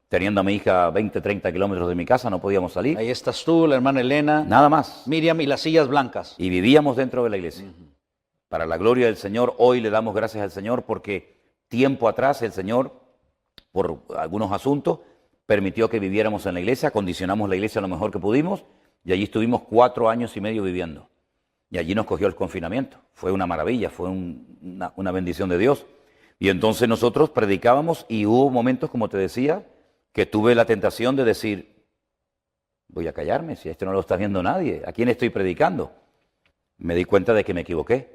Teniendo a mi hija 20, 30 kilómetros de mi casa, no podíamos salir. Ahí estás tú, la hermana Elena. Nada más. Miriam y las sillas blancas. Y vivíamos dentro de la iglesia. Para la gloria del Señor, hoy le damos gracias al Señor porque tiempo atrás el Señor, por algunos asuntos, permitió que viviéramos en la iglesia, condicionamos la iglesia lo mejor que pudimos y allí estuvimos 4 años y medio viviendo. Y allí nos cogió el confinamiento. Fue una maravilla, fue una bendición de Dios. Y entonces nosotros predicábamos y hubo momentos, como te decía, que tuve la tentación de decir, voy a callarme, si esto no lo está viendo nadie, ¿a quién estoy predicando? Me di cuenta de que me equivoqué.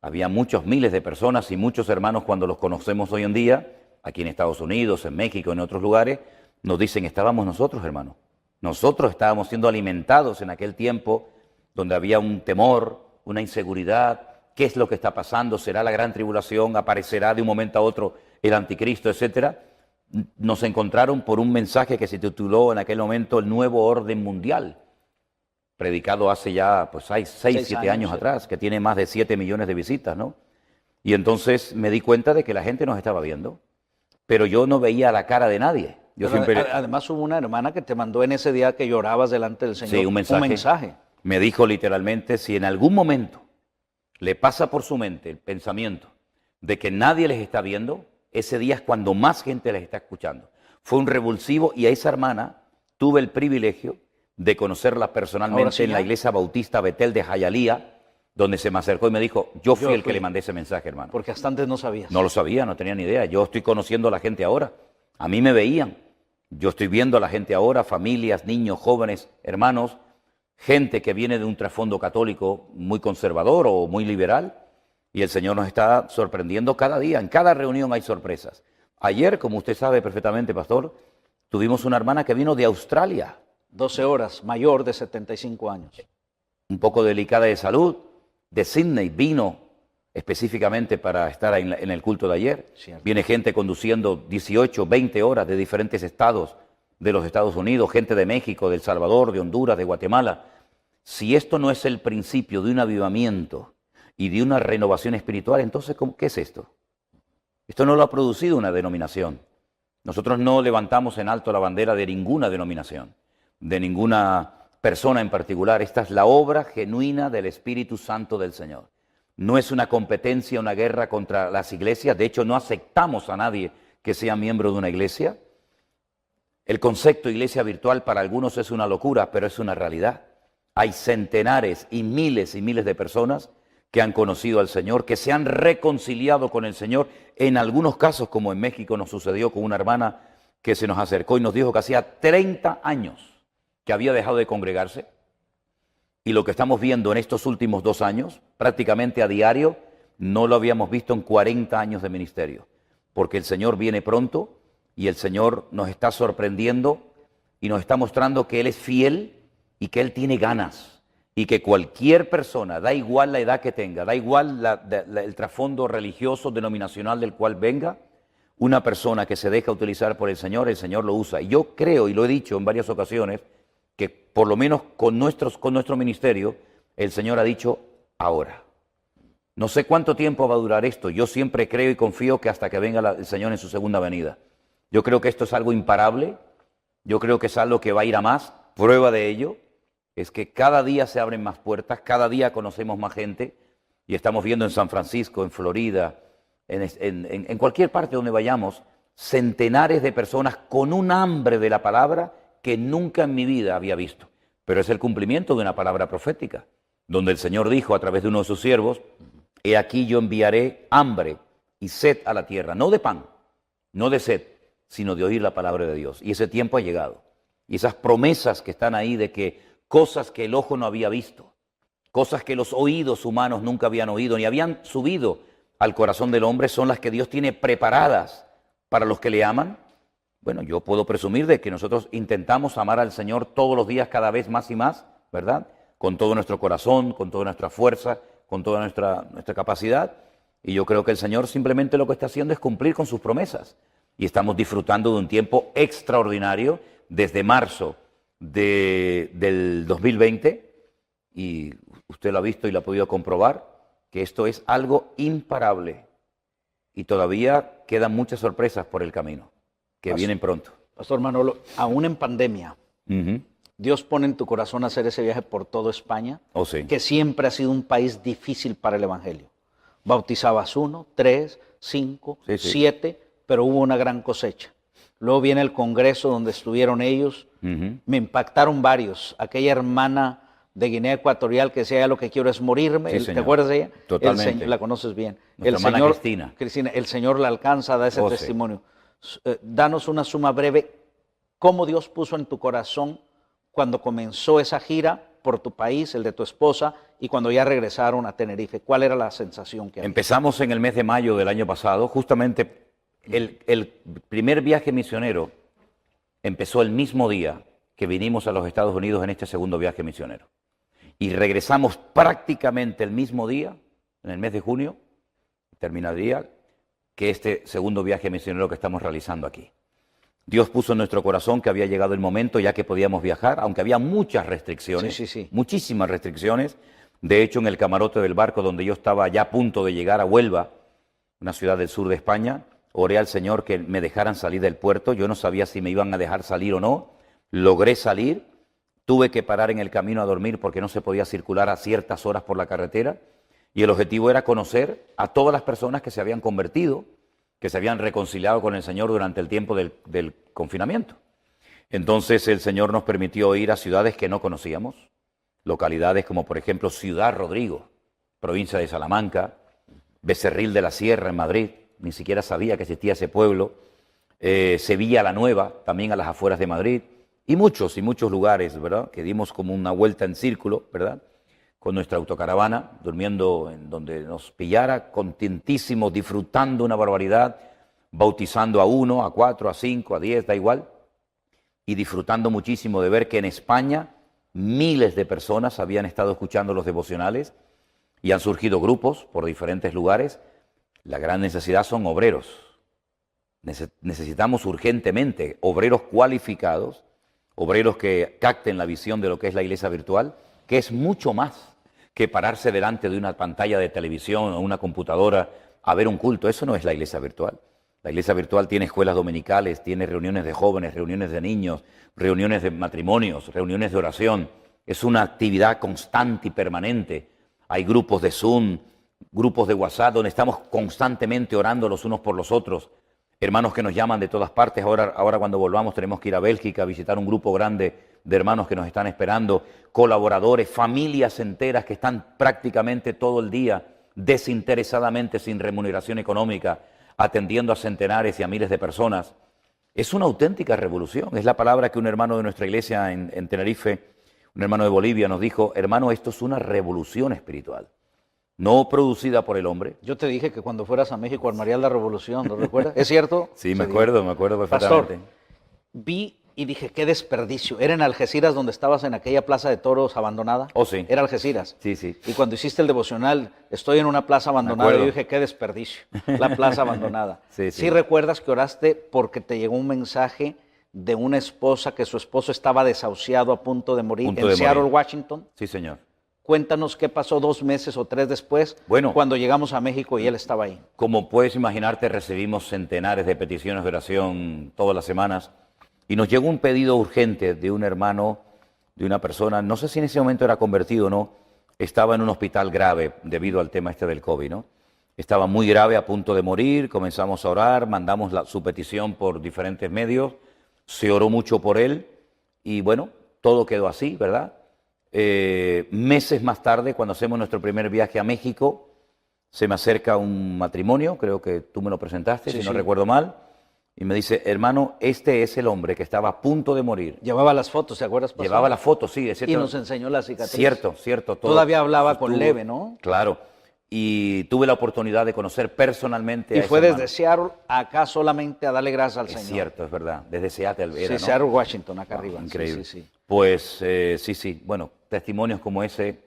Había muchos miles de personas y muchos hermanos cuando los conocemos hoy en día, aquí en Estados Unidos, en México, en otros lugares, nos dicen, estábamos nosotros, hermanos. Nosotros estábamos siendo alimentados en aquel tiempo donde había un temor, una inseguridad. ¿Qué es lo que está pasando? ¿Será la gran tribulación? ¿Aparecerá de un momento a otro el anticristo, etcétera? Nos encontraron por un mensaje que se tituló en aquel momento El Nuevo Orden Mundial, predicado hace ya pues 6, 7 años atrás, que tiene más de 7 millones de visitas, ¿no? Y entonces me di cuenta de que la gente nos estaba viendo, pero yo no veía la cara de nadie. Yo siempre... Además hubo una hermana que te mandó en ese día que llorabas delante del Señor. Sí, un mensaje. Me dijo literalmente, si en algún momento le pasa por su mente el pensamiento de que nadie les está viendo, ese día es cuando más gente les está escuchando. Fue un revulsivo y a esa hermana tuve el privilegio de conocerla personalmente en la iglesia bautista Betel de Hialeah, donde se me acercó y me dijo, yo fui el que le mandé ese mensaje, hermano. Porque hasta antes no sabías. No lo sabía, no tenía ni idea. Yo estoy conociendo a la gente ahora. A mí me veían. Yo estoy viendo a la gente ahora, familias, niños, jóvenes, hermanos, gente que viene de un trasfondo católico muy conservador o muy liberal. Y el Señor nos está sorprendiendo cada día. En cada reunión hay sorpresas. Ayer, como usted sabe perfectamente, pastor, tuvimos una hermana que vino de Australia. 12 horas, mayor de 75 años. Un poco delicada de salud, de Sydney, vino específicamente para estar en el culto de ayer. Cierto. Viene gente conduciendo 18, 20 horas de diferentes estados de los Estados Unidos, gente de México, de El Salvador, de Honduras, de Guatemala. Si esto no es el principio de un avivamiento y de una renovación espiritual, entonces, ¿qué es esto? Esto no lo ha producido una denominación. Nosotros no levantamos en alto la bandera de ninguna denominación, de ninguna persona en particular. Esta es la obra genuina del Espíritu Santo del Señor. No es una competencia, una guerra contra las iglesias. De hecho, no aceptamos a nadie que sea miembro de una iglesia. El concepto iglesia virtual para algunos es una locura, pero es una realidad. Hay centenares y miles de personas que han conocido al Señor, que se han reconciliado con el Señor. En algunos casos, como en México nos sucedió con una hermana que se nos acercó y nos dijo que hacía 30 años que había dejado de congregarse. Y lo que estamos viendo en estos últimos 2 años, prácticamente a diario, no lo habíamos visto en 40 años de ministerio. Porque el Señor viene pronto y el Señor nos está sorprendiendo y nos está mostrando que Él es fiel y que Él tiene ganas. Y que cualquier persona, da igual la edad que tenga, da igual el trasfondo religioso, denominacional del cual venga, una persona que se deja utilizar por el Señor lo usa. Y yo creo, y lo he dicho en varias ocasiones, que por lo menos con nuestro ministerio, el Señor ha dicho, ahora. No sé cuánto tiempo va a durar esto. Yo siempre creo y confío que hasta que venga el Señor en su segunda venida. Yo creo que esto es algo imparable. Yo creo que es algo que va a ir a más. Prueba de ello es que cada día se abren más puertas, cada día conocemos más gente. Y estamos viendo en San Francisco, en Florida, en cualquier parte donde vayamos, centenares de personas con un hambre de la palabra que nunca en mi vida había visto. Pero es el cumplimiento de una palabra profética, donde el Señor dijo a través de uno de sus siervos, he aquí yo enviaré hambre y sed a la tierra, no de pan, no de sed, sino de oír la palabra de Dios. Y ese tiempo ha llegado. Y esas promesas que están ahí de que cosas que el ojo no había visto, cosas que los oídos humanos nunca habían oído ni habían subido al corazón del hombre, son las que Dios tiene preparadas para los que le aman. Bueno, yo puedo presumir de que nosotros intentamos amar al Señor todos los días, cada vez más y más, ¿verdad? Con todo nuestro corazón, con toda nuestra fuerza, con toda nuestra capacidad. Y yo creo que el Señor simplemente lo que está haciendo es cumplir con sus promesas. Y estamos disfrutando de un tiempo extraordinario desde marzo del 2020. Y usted lo ha visto y lo ha podido comprobar, que esto es algo imparable. Y todavía quedan muchas sorpresas por el camino, que vienen pronto. Pastor Manolo, aún en pandemia, Dios pone en tu corazón hacer ese viaje por toda España, Sí. que siempre ha sido un país difícil para el Evangelio. Bautizabas 1, 3, 5, 7, pero hubo una gran cosecha. Luego viene el congreso donde estuvieron ellos. Me impactaron varios. Aquella hermana de Guinea Ecuatorial que decía, lo que quiero es morirme. Sí, ¿Te acuerdas de ella? Totalmente. El señor, la conoces bien. Nuestra hermana Cristina. Cristina, el Señor la alcanza, da ese Sí. testimonio. Danos una suma breve. ¿Cómo Dios puso en tu corazón cuando comenzó esa gira por tu país, el de tu esposa, y cuando ya regresaron a Tenerife? ¿Cuál era la sensación que había? Empezamos en el mes de mayo del año pasado. Justamente el primer viaje misionero empezó el mismo día que vinimos a los Estados Unidos en este segundo viaje misionero. Y regresamos prácticamente el mismo día, en el mes de junio, terminaría, que este segundo viaje misionero que estamos realizando aquí. Dios puso en nuestro corazón que había llegado el momento ya que podíamos viajar, aunque había muchas restricciones, muchísimas restricciones. De hecho, en el camarote del barco donde yo estaba ya a punto de llegar a Huelva, una ciudad del sur de España, oré al Señor que me dejaran salir del puerto. Yo no sabía si me iban a dejar salir o no. Logré salir. Tuve que parar en el camino a dormir porque no se podía circular a ciertas horas por la carretera. Y el objetivo era conocer a todas las personas que se habían convertido, que se habían reconciliado con el Señor durante el tiempo del confinamiento. Entonces el Señor nos permitió ir a ciudades que no conocíamos, localidades como por ejemplo Ciudad Rodrigo, provincia de Salamanca, Becerril de la Sierra en Madrid, ni siquiera sabía que existía ese pueblo, Sevilla la Nueva, también a las afueras de Madrid, y muchos lugares, ¿verdad? Que dimos como una vuelta en círculo, ¿verdad? Con nuestra autocaravana, durmiendo en donde nos pillara, contentísimos, disfrutando una barbaridad, bautizando a 1, a 4, a 5, a 10, da igual, y disfrutando muchísimo de ver que en España miles de personas habían estado escuchando los devocionales y han surgido grupos por diferentes lugares. La gran necesidad son obreros. Necesitamos urgentemente obreros cualificados, obreros que capten la visión de lo que es la iglesia virtual, que es mucho más que pararse delante de una pantalla de televisión o una computadora a ver un culto. Eso no es la iglesia virtual. La iglesia virtual tiene escuelas dominicales, tiene reuniones de jóvenes, reuniones de niños, reuniones de matrimonios, reuniones de oración. Es una actividad constante y permanente. Hay grupos de Zoom, grupos de WhatsApp, donde estamos constantemente orando los unos por los otros. Hermanos que nos llaman de todas partes. Ahora cuando volvamos tenemos que ir a Bélgica a visitar un grupo grande de hermanos que nos están esperando, colaboradores, familias enteras que están prácticamente todo el día desinteresadamente, sin remuneración económica, atendiendo a centenares y a miles de personas. Es una auténtica revolución. Es la palabra que un hermano de nuestra iglesia en Tenerife, un hermano de Bolivia, nos dijo: hermano, esto es una revolución espiritual, no producida por el hombre. Yo te dije que cuando fueras a México armarías la revolución, ¿no recuerdas? ¿Es cierto? Sí, me acuerdo perfectamente. Pastor, vi y dije, qué desperdicio. ¿Era en Algeciras donde estabas en aquella plaza de toros abandonada? Oh, sí. Era Algeciras. Sí, sí. Y cuando hiciste el devocional, estoy en una plaza abandonada, y yo dije, qué desperdicio, la plaza abandonada. Sí recuerdas que oraste porque te llegó un mensaje de una esposa que su esposo estaba desahuciado a punto de morir en Seattle, Washington. Sí, señor. Cuéntanos qué pasó 2 meses o 3 después, cuando llegamos a México y él estaba ahí. Como puedes imaginarte, recibimos centenares de peticiones de oración todas las semanas y nos llegó un pedido urgente de un hermano, de una persona, no sé si en ese momento era convertido o no, estaba en un hospital grave debido al tema este del COVID, ¿no? Estaba muy grave, a punto de morir, comenzamos a orar, mandamos su petición por diferentes medios, se oró mucho por él y bueno, todo quedó así, ¿verdad? Meses más tarde, cuando hacemos nuestro primer viaje a México, se me acerca un matrimonio, creo que tú me lo presentaste, si no recuerdo mal, y me dice, hermano, este es el hombre que estaba a punto de morir. Llevaba las fotos, ¿te acuerdas, pastor? Llevaba la foto, sí, es cierto. Y nos enseñó la cicatriz. Cierto. Todo. Todavía hablaba con leve, ¿no? Claro. Y tuve la oportunidad de conocer personalmente Y a ese fue desde hermano. Seattle acá solamente a darle gracias al Es Señor. cierto, es verdad. Desde Seattle era, Sí, ¿no? Seattle, Washington, acá arriba. Increíble. Sí. Pues sí. Bueno, testimonios como ese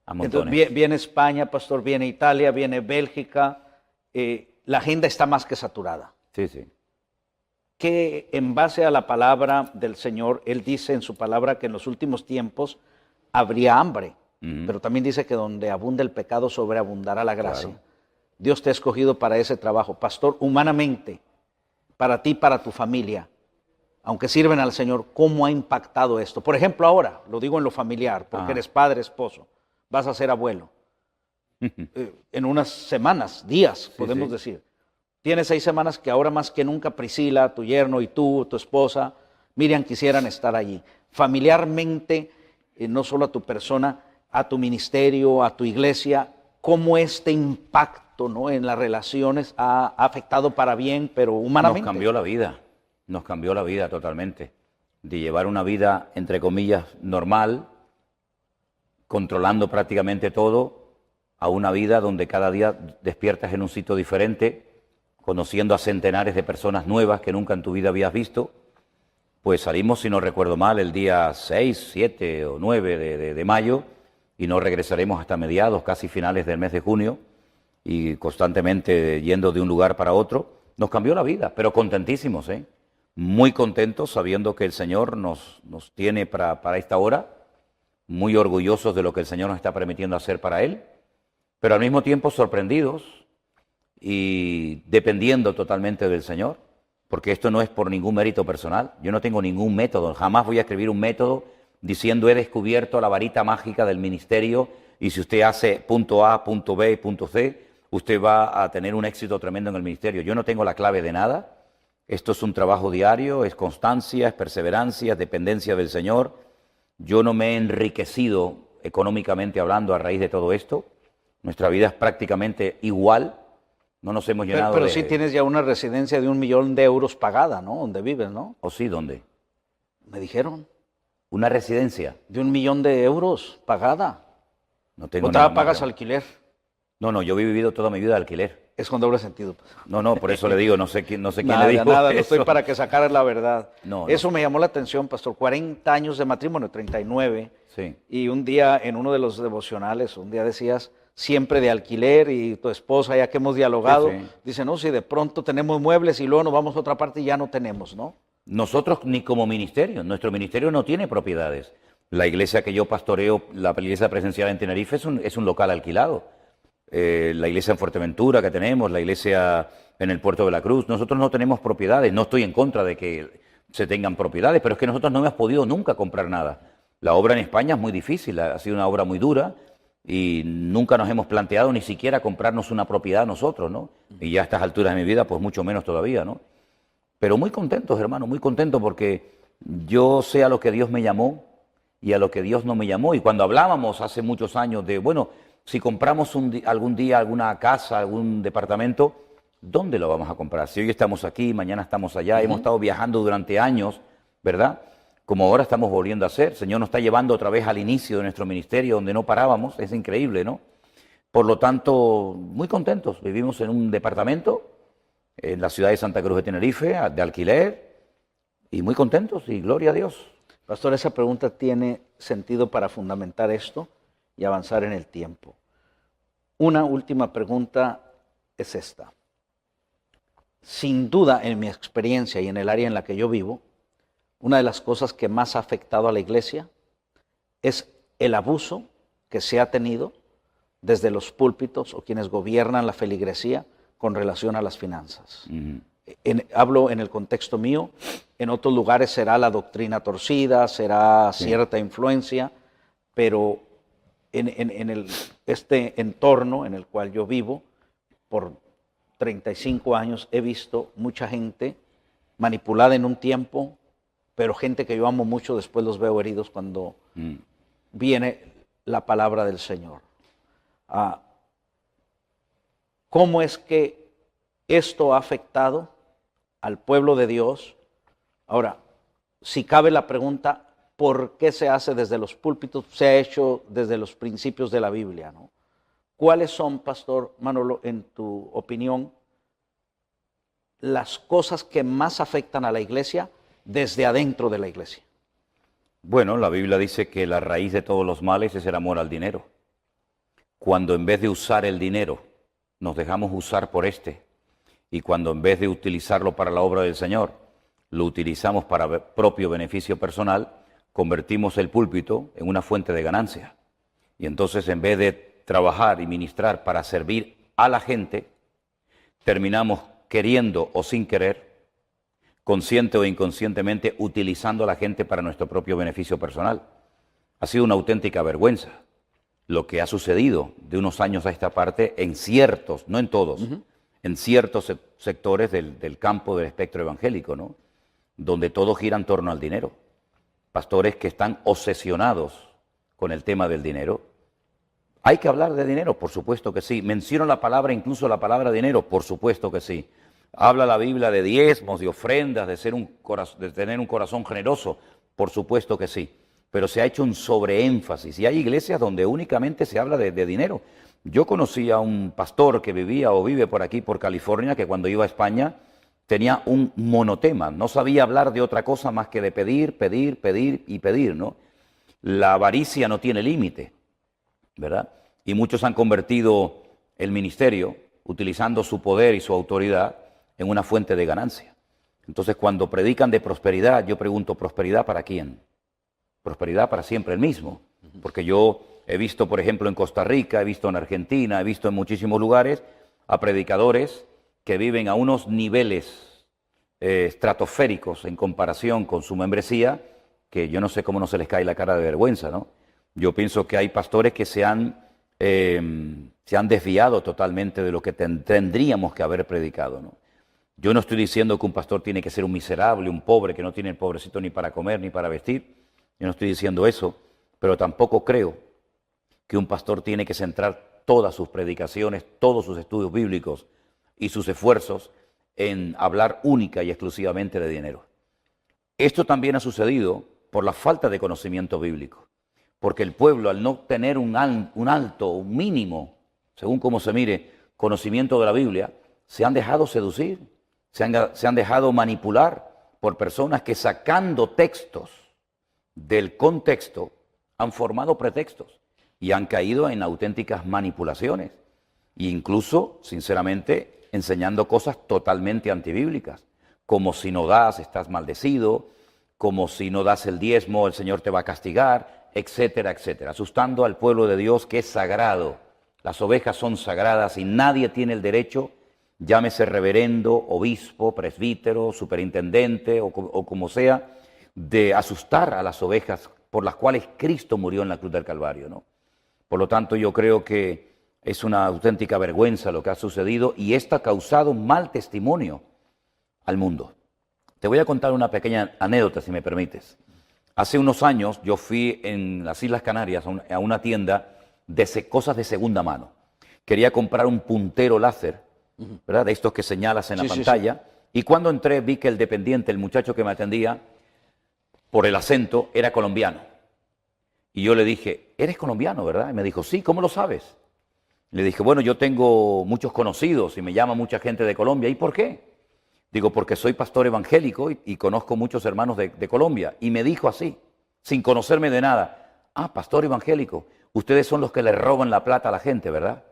a montones. Entonces, viene España, pastor, viene Italia, viene Bélgica. La agenda está más que saturada. Sí. Que en base a la palabra del Señor, Él dice en su palabra que en los últimos tiempos habría hambre. Pero también dice que donde abunda el pecado, sobreabundará la gracia. Claro. Dios te ha escogido para ese trabajo. Pastor, humanamente, para ti, para tu familia, aunque sirven al Señor, ¿cómo ha impactado esto? Por ejemplo, ahora, lo digo en lo familiar, porque eres padre, esposo, vas a ser abuelo. En unas semanas, días, podemos decir. Tienes 6 semanas que ahora más que nunca Priscila, tu yerno y tú, tu esposa, Miriam, quisieran estar allí. Familiarmente, no solo a tu persona, a tu ministerio, a tu iglesia, cómo este impacto, ¿no?, en las relaciones ha afectado para bien, pero humanamente. Nos cambió la vida totalmente. De llevar una vida, entre comillas, normal, controlando prácticamente todo, a una vida donde cada día despiertas en un sitio diferente, conociendo a centenares de personas nuevas que nunca en tu vida habías visto. Pues salimos, si no recuerdo mal, el día 6, 7 o 9 de mayo, y no regresaremos hasta mediados, casi finales del mes de junio, y constantemente yendo de un lugar para otro. Nos cambió la vida, pero contentísimos, muy contentos, sabiendo que el Señor nos tiene para esta hora, muy orgullosos de lo que el Señor nos está permitiendo hacer para Él, pero al mismo tiempo sorprendidos y dependiendo totalmente del Señor, porque esto no es por ningún mérito personal. Yo no tengo ningún método, jamás voy a escribir un método diciendo he descubierto la varita mágica del ministerio y si usted hace punto A, punto B, punto C, usted va a tener un éxito tremendo en el ministerio. Yo no tengo la clave de nada. Esto es un trabajo diario, es constancia, es perseverancia, es dependencia del Señor. Yo no me he enriquecido económicamente hablando a raíz de todo esto. Nuestra vida es prácticamente igual. No nos hemos llenado pero de... sí tienes ya una residencia de 1 millón de euros pagada, ¿no? Donde vives, ¿no? ¿O sí? ¿Dónde? Me dijeron. ¿Una residencia? De 1 millón de euros pagada. No tengo ¿O nada te pagas más. alquiler? No, yo he vivido toda mi vida de alquiler. Es con doble sentido. No, por eso le digo, no sé quién Nada, le dijo nada, eso. no estoy para que sacaras la verdad. No. Eso me llamó la atención, pastor. 40 años de matrimonio, 39. Sí. Y un día, en uno de los devocionales, un día decías, siempre de alquiler, y tu esposa, ya que hemos dialogado, Sí. dice, no, si de pronto tenemos muebles y luego nos vamos a otra parte y ya no tenemos, ¿no? Nosotros ni como ministerio, nuestro ministerio no tiene propiedades. La iglesia que yo pastoreo, la iglesia presencial en Tenerife, es un local alquilado. La iglesia en Fuerteventura que tenemos, la iglesia en el Puerto de la Cruz, nosotros no tenemos propiedades. No estoy en contra de que se tengan propiedades, pero es que nosotros no hemos podido nunca comprar nada. La obra en España es muy difícil, ha sido una obra muy dura y nunca nos hemos planteado ni siquiera comprarnos una propiedad nosotros, ¿no? Y ya a estas alturas de mi vida, pues mucho menos todavía, ¿no? Pero muy contentos, hermano, muy contentos porque yo sé a lo que Dios me llamó y a lo que Dios no me llamó. Y cuando hablábamos hace muchos años de, bueno, si compramos algún día alguna casa, algún departamento, ¿dónde lo vamos a comprar? Si hoy estamos aquí, mañana estamos allá, hemos estado viajando durante años, ¿verdad? Como ahora estamos volviendo a hacer. El Señor nos está llevando otra vez al inicio de nuestro ministerio, donde no parábamos. Es increíble, ¿no? Por lo tanto, muy contentos. Vivimos en un departamento en la ciudad de Santa Cruz de Tenerife, de alquiler, y muy contentos, y gloria a Dios. Pastor, esa pregunta tiene sentido para fundamentar esto y avanzar en el tiempo. Una última pregunta es esta. Sin duda, en mi experiencia y en el área en la que yo vivo, una de las cosas que más ha afectado a la iglesia es el abuso que se ha tenido desde los púlpitos o quienes gobiernan la feligresía con relación a las finanzas. Hablo en el contexto mío, en otros lugares será la doctrina torcida, será cierta influencia, pero en este entorno en el cual yo vivo, por 35 años he visto mucha gente manipulada en un tiempo, pero gente que yo amo mucho, después los veo heridos cuando viene la palabra del Señor. ¿Cómo es que esto ha afectado al pueblo de Dios. Ahora, si cabe la pregunta, ¿por qué se hace desde los púlpitos? Se ha hecho desde los principios de la Biblia, ¿no? ¿Cuáles son, Pastor Manolo, en tu opinión, las cosas que más afectan a la iglesia desde adentro de la iglesia? Bueno, la Biblia dice que la raíz de todos los males es el amor al dinero. Cuando en vez de usar el dinero, nos dejamos usar por y cuando en vez de utilizarlo para la obra del Señor, lo utilizamos para propio beneficio personal, convertimos el púlpito en una fuente de ganancia. Y entonces, en vez de trabajar y ministrar para servir a la gente, terminamos queriendo o sin querer, consciente o inconscientemente, utilizando a la gente para nuestro propio beneficio personal. Ha sido una auténtica vergüenza lo que ha sucedido de unos años a esta parte en ciertos, no en todos, en ciertos sectores del campo del espectro evangélico, ¿no? Donde todo gira en torno al dinero. Pastores que están obsesionados con el tema del dinero. ¿Hay que hablar de dinero? Por supuesto que sí. ¿Menciono la palabra, incluso la palabra dinero? Por supuesto que sí. ¿Habla la Biblia de diezmos, de ofrendas, de tener un corazón generoso? Por supuesto que sí. Pero se ha hecho un sobreénfasis y hay iglesias donde únicamente se habla de dinero. Yo conocí a un pastor que vivía o vive por aquí, por California, que cuando iba a España tenía un monotema. No sabía hablar de otra cosa más que de pedir, pedir, pedir y pedir, ¿no? La avaricia no tiene límite, ¿verdad? Y muchos han convertido el ministerio, utilizando su poder y su autoridad, en una fuente de ganancia. Entonces, cuando predican de prosperidad, yo pregunto, ¿prosperidad para quién? Prosperidad para siempre el mismo. Porque yo he visto, por ejemplo, en Costa Rica, he visto en Argentina, he visto en muchísimos lugares a predicadores que viven a unos niveles estratosféricos en comparación con su membresía, que yo no sé cómo no se les cae la cara de vergüenza, ¿no? Yo pienso que hay pastores que se han desviado totalmente de lo que tendríamos que haber predicado, ¿no? Yo no estoy diciendo que un pastor tiene que ser un miserable, un pobre, que no tiene el pobrecito ni para comer ni para vestir. Yo no estoy diciendo eso, pero tampoco creo que un pastor tiene que centrar todas sus predicaciones, todos sus estudios bíblicos y sus esfuerzos en hablar única y exclusivamente de dinero. Esto también ha sucedido por la falta de conocimiento bíblico, porque el pueblo, al no tener un alto, un mínimo, según cómo se mire, conocimiento de la Biblia, se han dejado seducir, se han dejado manipular por personas que, sacando textos del contexto, han formado pretextos y han caído en auténticas manipulaciones e incluso, sinceramente, enseñando cosas totalmente antibíblicas, como si no das, estás maldecido, como si no das el diezmo, el Señor te va a castigar, etcétera, etcétera, asustando al pueblo de Dios que es sagrado. Las ovejas son sagradas y nadie tiene el derecho, llámese reverendo, obispo, presbítero, superintendente o como sea, de asustar a las ovejas por las cuales Cristo murió en la cruz del Calvario, ¿no? Por lo tanto, yo creo que es una auténtica vergüenza lo que ha sucedido y esto ha causado un mal testimonio al mundo. Te voy a contar una pequeña anécdota, si me permites. Hace unos años yo fui en las Islas Canarias a una tienda de cosas de segunda mano. Quería comprar un puntero láser, ¿verdad? De estos que señalas en la pantalla. Y cuando entré vi que el dependiente, el muchacho que me atendía, por el acento, era colombiano. Y yo le dije, ¿eres colombiano, verdad? Y me dijo, sí, ¿cómo lo sabes? Le dije, bueno, yo tengo muchos conocidos y me llama mucha gente de Colombia. ¿Y por qué? Digo, porque soy pastor evangélico y conozco muchos hermanos de Colombia. Y me dijo así, sin conocerme de nada, ah, pastor evangélico, ustedes son los que le roban la plata a la gente, ¿verdad?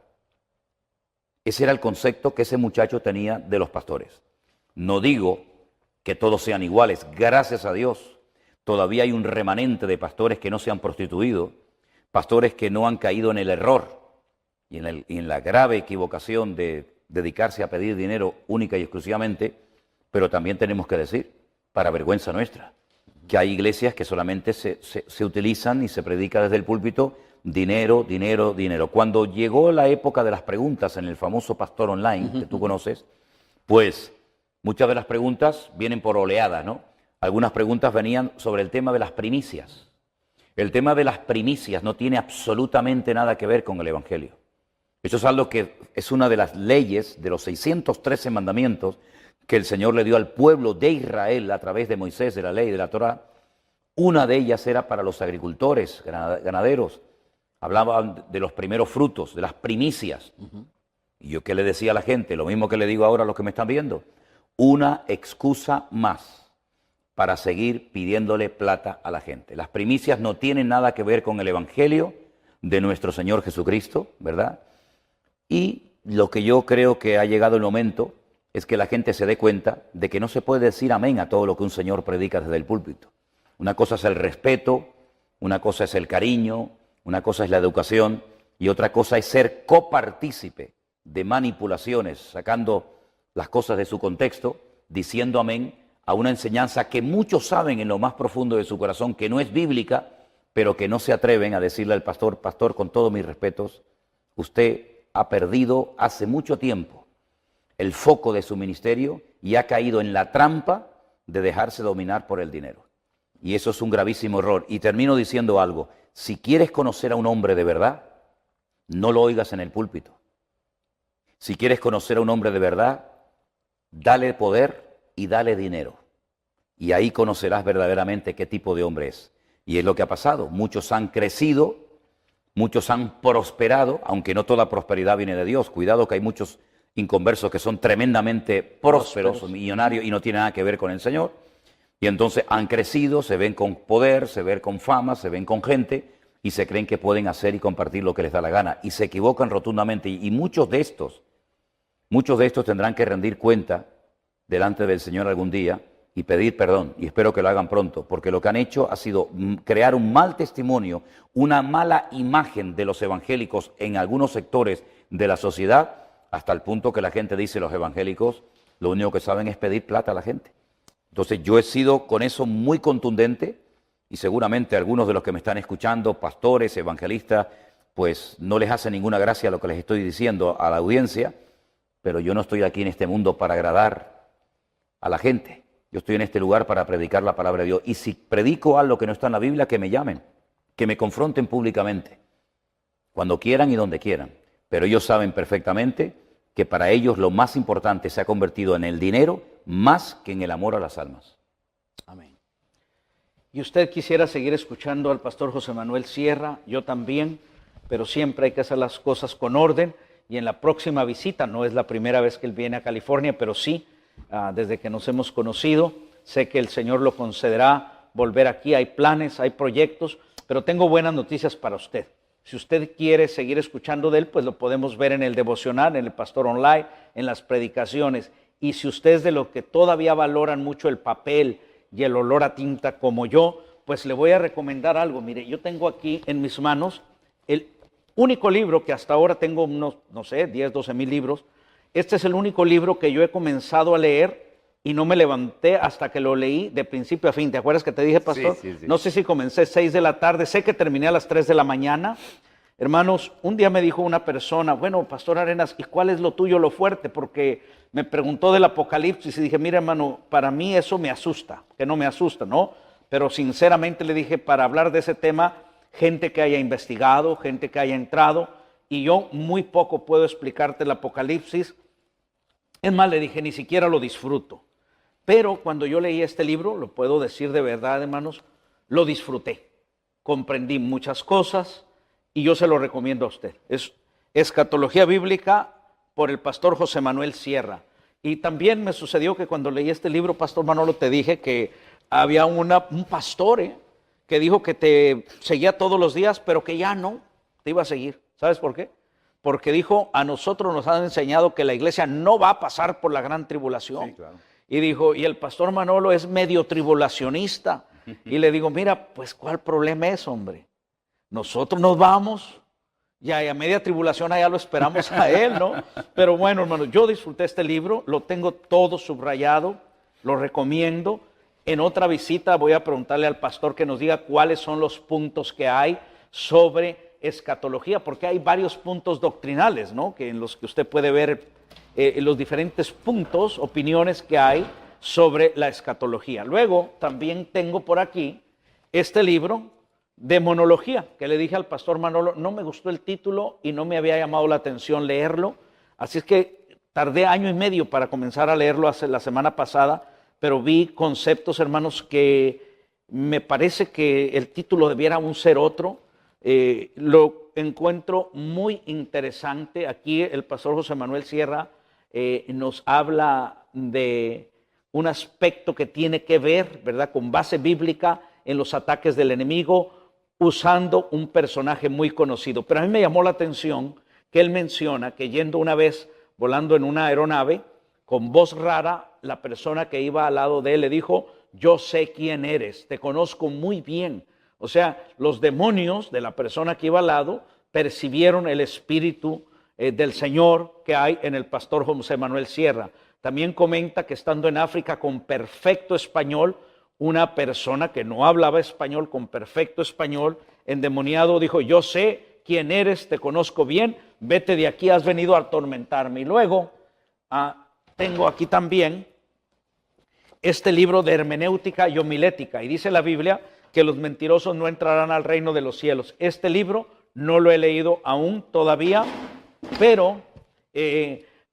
Ese era el concepto que ese muchacho tenía de los pastores. No digo que todos sean iguales, gracias a Dios. Todavía hay un remanente de pastores que no se han prostituido, pastores que no han caído en el error y en la grave equivocación de dedicarse a pedir dinero única y exclusivamente, pero también tenemos que decir, para vergüenza nuestra, que hay iglesias que solamente se utilizan y se predica desde el púlpito dinero, dinero, dinero. Cuando llegó la época de las preguntas en el famoso Pastor Online, que tú conoces, pues muchas de las preguntas vienen por oleadas, ¿no? Algunas preguntas venían sobre el tema de las primicias. El tema de las primicias no tiene absolutamente nada que ver con el Evangelio. Eso es algo que es una de las leyes de los 613 mandamientos que el Señor le dio al pueblo de Israel a través de Moisés, de la ley, de la Torá, una de ellas era para los agricultores, ganaderos. Hablaban de los primeros frutos, de las primicias. Y yo, ¿qué le decía a la gente? Lo mismo que le digo ahora a los que me están viendo. Una excusa más para seguir pidiéndole plata a la gente. Las primicias no tienen nada que ver con el Evangelio de nuestro Señor Jesucristo, ¿verdad? Y lo que yo creo que ha llegado el momento es que la gente se dé cuenta de que no se puede decir amén a todo lo que un señor predica desde el púlpito. Una cosa es el respeto, una cosa es el cariño, una cosa es la educación y otra cosa es ser copartícipe de manipulaciones, sacando las cosas de su contexto, diciendo amén a una enseñanza que muchos saben en lo más profundo de su corazón que no es bíblica, pero que no se atreven a decirle al pastor: pastor, con todos mis respetos, usted ha perdido hace mucho tiempo el foco de su ministerio y ha caído en la trampa de dejarse dominar por el dinero. Y eso es un gravísimo error. Y termino diciendo algo: si quieres conocer a un hombre de verdad, no lo oigas en el púlpito. Si quieres conocer a un hombre de verdad, dale poder y dale dinero. Y ahí conocerás verdaderamente qué tipo de hombre es. Y es lo que ha pasado. Muchos han crecido, muchos han prosperado, aunque no toda prosperidad viene de Dios. Cuidado, que hay muchos inconversos que son tremendamente prósperos, millonarios, y no tienen nada que ver con el Señor. Y entonces han crecido, se ven con poder, se ven con fama, se ven con gente y se creen que pueden hacer y compartir lo que les da la gana. Y se equivocan rotundamente. Y muchos de estos tendrán que rendir cuenta delante del Señor algún día y pedir perdón. Y espero que lo hagan pronto, porque lo que han hecho ha sido crear un mal testimonio, una mala imagen de los evangélicos en algunos sectores de la sociedad, hasta el punto que la gente dice: los evangélicos lo único que saben es pedir plata a la gente. Entonces yo he sido con eso muy contundente y seguramente algunos de los que me están escuchando, pastores, evangelistas, pues no les hace ninguna gracia lo que les estoy diciendo a la audiencia, pero yo no estoy aquí en este mundo para agradar a la gente. Yo estoy en este lugar para predicar la palabra de Dios. Y si predico algo que no está en la Biblia, que me llamen, que me confronten públicamente, cuando quieran y donde quieran. Pero ellos saben perfectamente que para ellos lo más importante se ha convertido en el dinero más que en el amor a las almas. Amén. Y usted quisiera seguir escuchando al pastor José Manuel Sierra, yo también, pero siempre hay que hacer las cosas con orden. Y en la próxima visita, no es la primera vez que él viene a California, pero sí, desde que nos hemos conocido, sé que el Señor lo concederá volver aquí. Hay planes, hay proyectos, pero tengo buenas noticias para usted. Si usted quiere seguir escuchando de él, pues lo podemos ver en el devocional, en el Pastor Online, en las predicaciones. Y si usted es de los que todavía valoran mucho el papel y el olor a tinta como yo, pues le voy a recomendar algo. Mire, yo tengo aquí en mis manos el único libro que hasta ahora tengo unos, no sé, 10, 12 mil libros. Este es el único libro que yo he comenzado a leer y no me levanté hasta que lo leí de principio a fin. ¿Te acuerdas que te dije, pastor? Sí. No sé si comencé 6 de la tarde, sé que terminé a las 3 de la mañana. Hermanos, un día me dijo una persona: bueno, pastor Arenas, ¿y cuál es lo tuyo, lo fuerte? Porque me preguntó del Apocalipsis y dije: mira, hermano, para mí eso me asusta, que no me asusta, ¿no? Pero sinceramente le dije, para hablar de ese tema, gente que haya investigado, gente que haya entrado, y yo muy poco puedo explicarte el Apocalipsis. Es más, le dije, ni siquiera lo disfruto. Pero cuando yo leí este libro, lo puedo decir de verdad, hermanos, lo disfruté. Comprendí muchas cosas y yo se lo recomiendo a usted. Es Escatología Bíblica por el pastor José Manuel Sierra. Y también me sucedió que cuando leí este libro, pastor Manolo, te dije que había un pastor que dijo que te seguía todos los días, pero que ya no te iba a seguir. ¿Sabes por qué? Porque dijo: a nosotros nos han enseñado que la iglesia no va a pasar por la gran tribulación. Sí, claro. Y dijo, y el pastor Manolo es medio tribulacionista. Y le digo, mira, pues ¿cuál problema es, hombre? Nosotros nos vamos, ya y a media tribulación allá lo esperamos a él, ¿no? Pero bueno, hermano, yo disfruté este libro, lo tengo todo subrayado, lo recomiendo. En otra visita voy a preguntarle al pastor que nos diga cuáles son los puntos que hay sobre escatología, porque hay varios puntos doctrinales, ¿no? Que en los que usted puede ver los diferentes puntos, opiniones que hay sobre la escatología. Luego también tengo por aquí este libro de monología, que le dije al pastor Manolo, no me gustó el título y no me había llamado la atención leerlo, así es que tardé año y medio para comenzar a leerlo la semana pasada, pero vi conceptos, hermanos, que me parece que el título debiera aún ser otro. Lo encuentro muy interesante. Aquí el pastor José Manuel Sierra nos habla de un aspecto que tiene que ver, ¿verdad?, con base bíblica en los ataques del enemigo, usando un personaje muy conocido. Pero a mí me llamó la atención que él menciona que yendo una vez volando en una aeronave, con voz rara, la persona que iba al lado de él le dijo: yo sé quién eres, te conozco muy bien. O sea, los demonios de la persona que iba al lado percibieron el espíritu del Señor que hay en el pastor José Manuel Sierra. También comenta que estando en África con perfecto español, una persona que no hablaba español con perfecto español, endemoniado, dijo: yo sé quién eres, te conozco bien, vete de aquí, has venido a atormentarme. Y luego tengo aquí también este libro de hermenéutica y homilética, y dice la Biblia que los mentirosos no entrarán al reino de los cielos. Este libro no lo he leído aún todavía, pero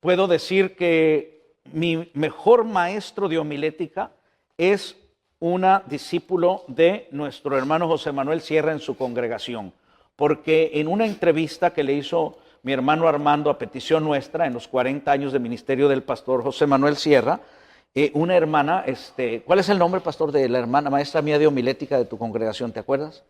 puedo decir que mi mejor maestro de homilética es una discípulo de nuestro hermano José Manuel Sierra en su congregación, porque en una entrevista que le hizo mi hermano Armando a petición nuestra en los 40 años de ministerio del pastor José Manuel Sierra, una hermana, ¿cuál es el nombre, pastor, de la hermana maestra mía de homilética de tu congregación? ¿Te acuerdas?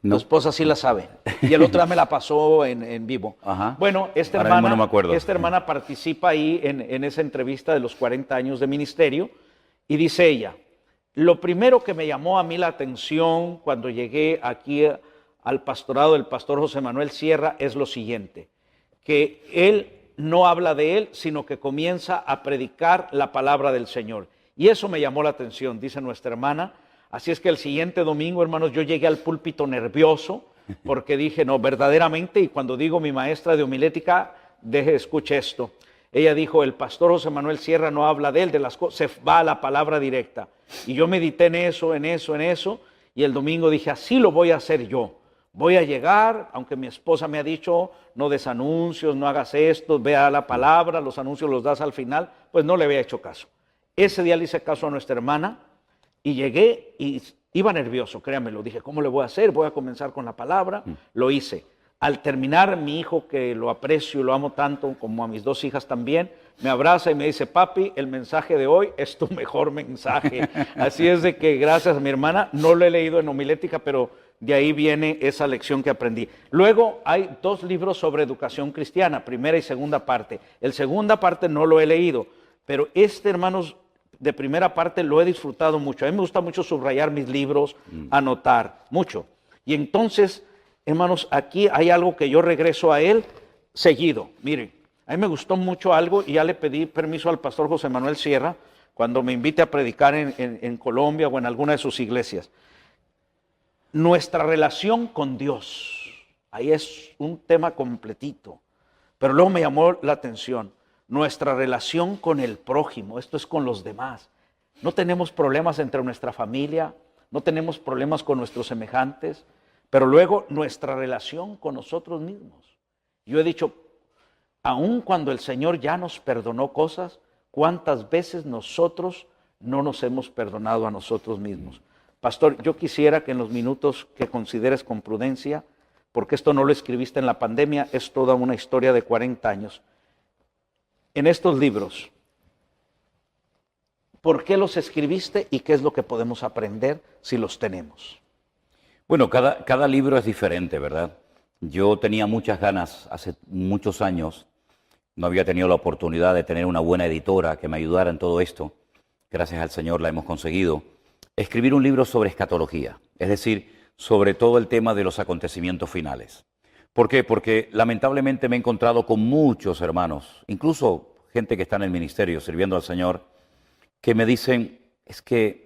No. Tu esposa sí la sabe. Y el otro día me la pasó en vivo. Ajá. Bueno, esta Ahora hermana, mismo no me acuerdo. esta hermana participa ahí en esa entrevista de los 40 años de ministerio, y dice ella: lo primero que me llamó a mí la atención cuando llegué aquí al pastorado del pastor José Manuel Sierra es lo siguiente, que él no habla de él, sino que comienza a predicar la palabra del Señor. Y eso me llamó la atención, dice nuestra hermana. Así es que el siguiente domingo, hermanos, yo llegué al púlpito nervioso, porque dije: no, verdaderamente, y cuando digo mi maestra de homilética, escuche esto. Ella dijo: el pastor José Manuel Sierra no habla de él, de las cosas, se va a la palabra directa. Y yo medité en eso, y el domingo dije: así lo voy a hacer yo. Voy a llegar, aunque mi esposa me ha dicho: no des anuncios, no hagas esto, vea la palabra, los anuncios los das al final, pues no le había hecho caso. Ese día le hice caso a nuestra hermana y llegué y iba nervioso, créanmelo. Dije: ¿cómo le voy a hacer? Voy a comenzar con la palabra. Lo hice. Al terminar, mi hijo, que lo aprecio y lo amo tanto como a mis dos hijas también, me abraza y me dice: papi, el mensaje de hoy es tu mejor mensaje. Así es de que gracias a mi hermana, no lo he leído en homilética, pero de ahí viene esa lección que aprendí. Luego hay dos libros sobre educación cristiana, primera y segunda parte. El segunda parte no lo he leído, pero hermanos, de primera parte lo he disfrutado mucho. A mí me gusta mucho subrayar mis libros, anotar mucho. Y entonces, hermanos, aquí hay algo que yo regreso a él seguido. Miren, a mí me gustó mucho algo y ya le pedí permiso al pastor José Manuel Sierra cuando me invite a predicar en Colombia o en alguna de sus iglesias. Nuestra relación con Dios, ahí es un tema completito, pero luego me llamó la atención, nuestra relación con el prójimo, esto es con los demás. No tenemos problemas entre nuestra familia, no tenemos problemas con nuestros semejantes, pero luego nuestra relación con nosotros mismos. Yo he dicho, aun cuando el Señor ya nos perdonó cosas, ¿cuántas veces nosotros no nos hemos perdonado a nosotros mismos? Pastor, yo quisiera que en los minutos que consideres con prudencia, porque esto no lo escribiste en la pandemia, es toda una historia de 40 años. En estos libros, ¿por qué los escribiste y qué es lo que podemos aprender si los tenemos? Bueno, cada libro es diferente, ¿verdad? Yo tenía muchas ganas, hace muchos años, no había tenido la oportunidad de tener una buena editora que me ayudara en todo esto. Gracias al Señor la hemos conseguido. Escribir un libro sobre escatología, es decir, sobre todo el tema de los acontecimientos finales. ¿Por qué? Porque lamentablemente me he encontrado con muchos hermanos, incluso gente que está en el ministerio sirviendo al Señor, que me dicen: es que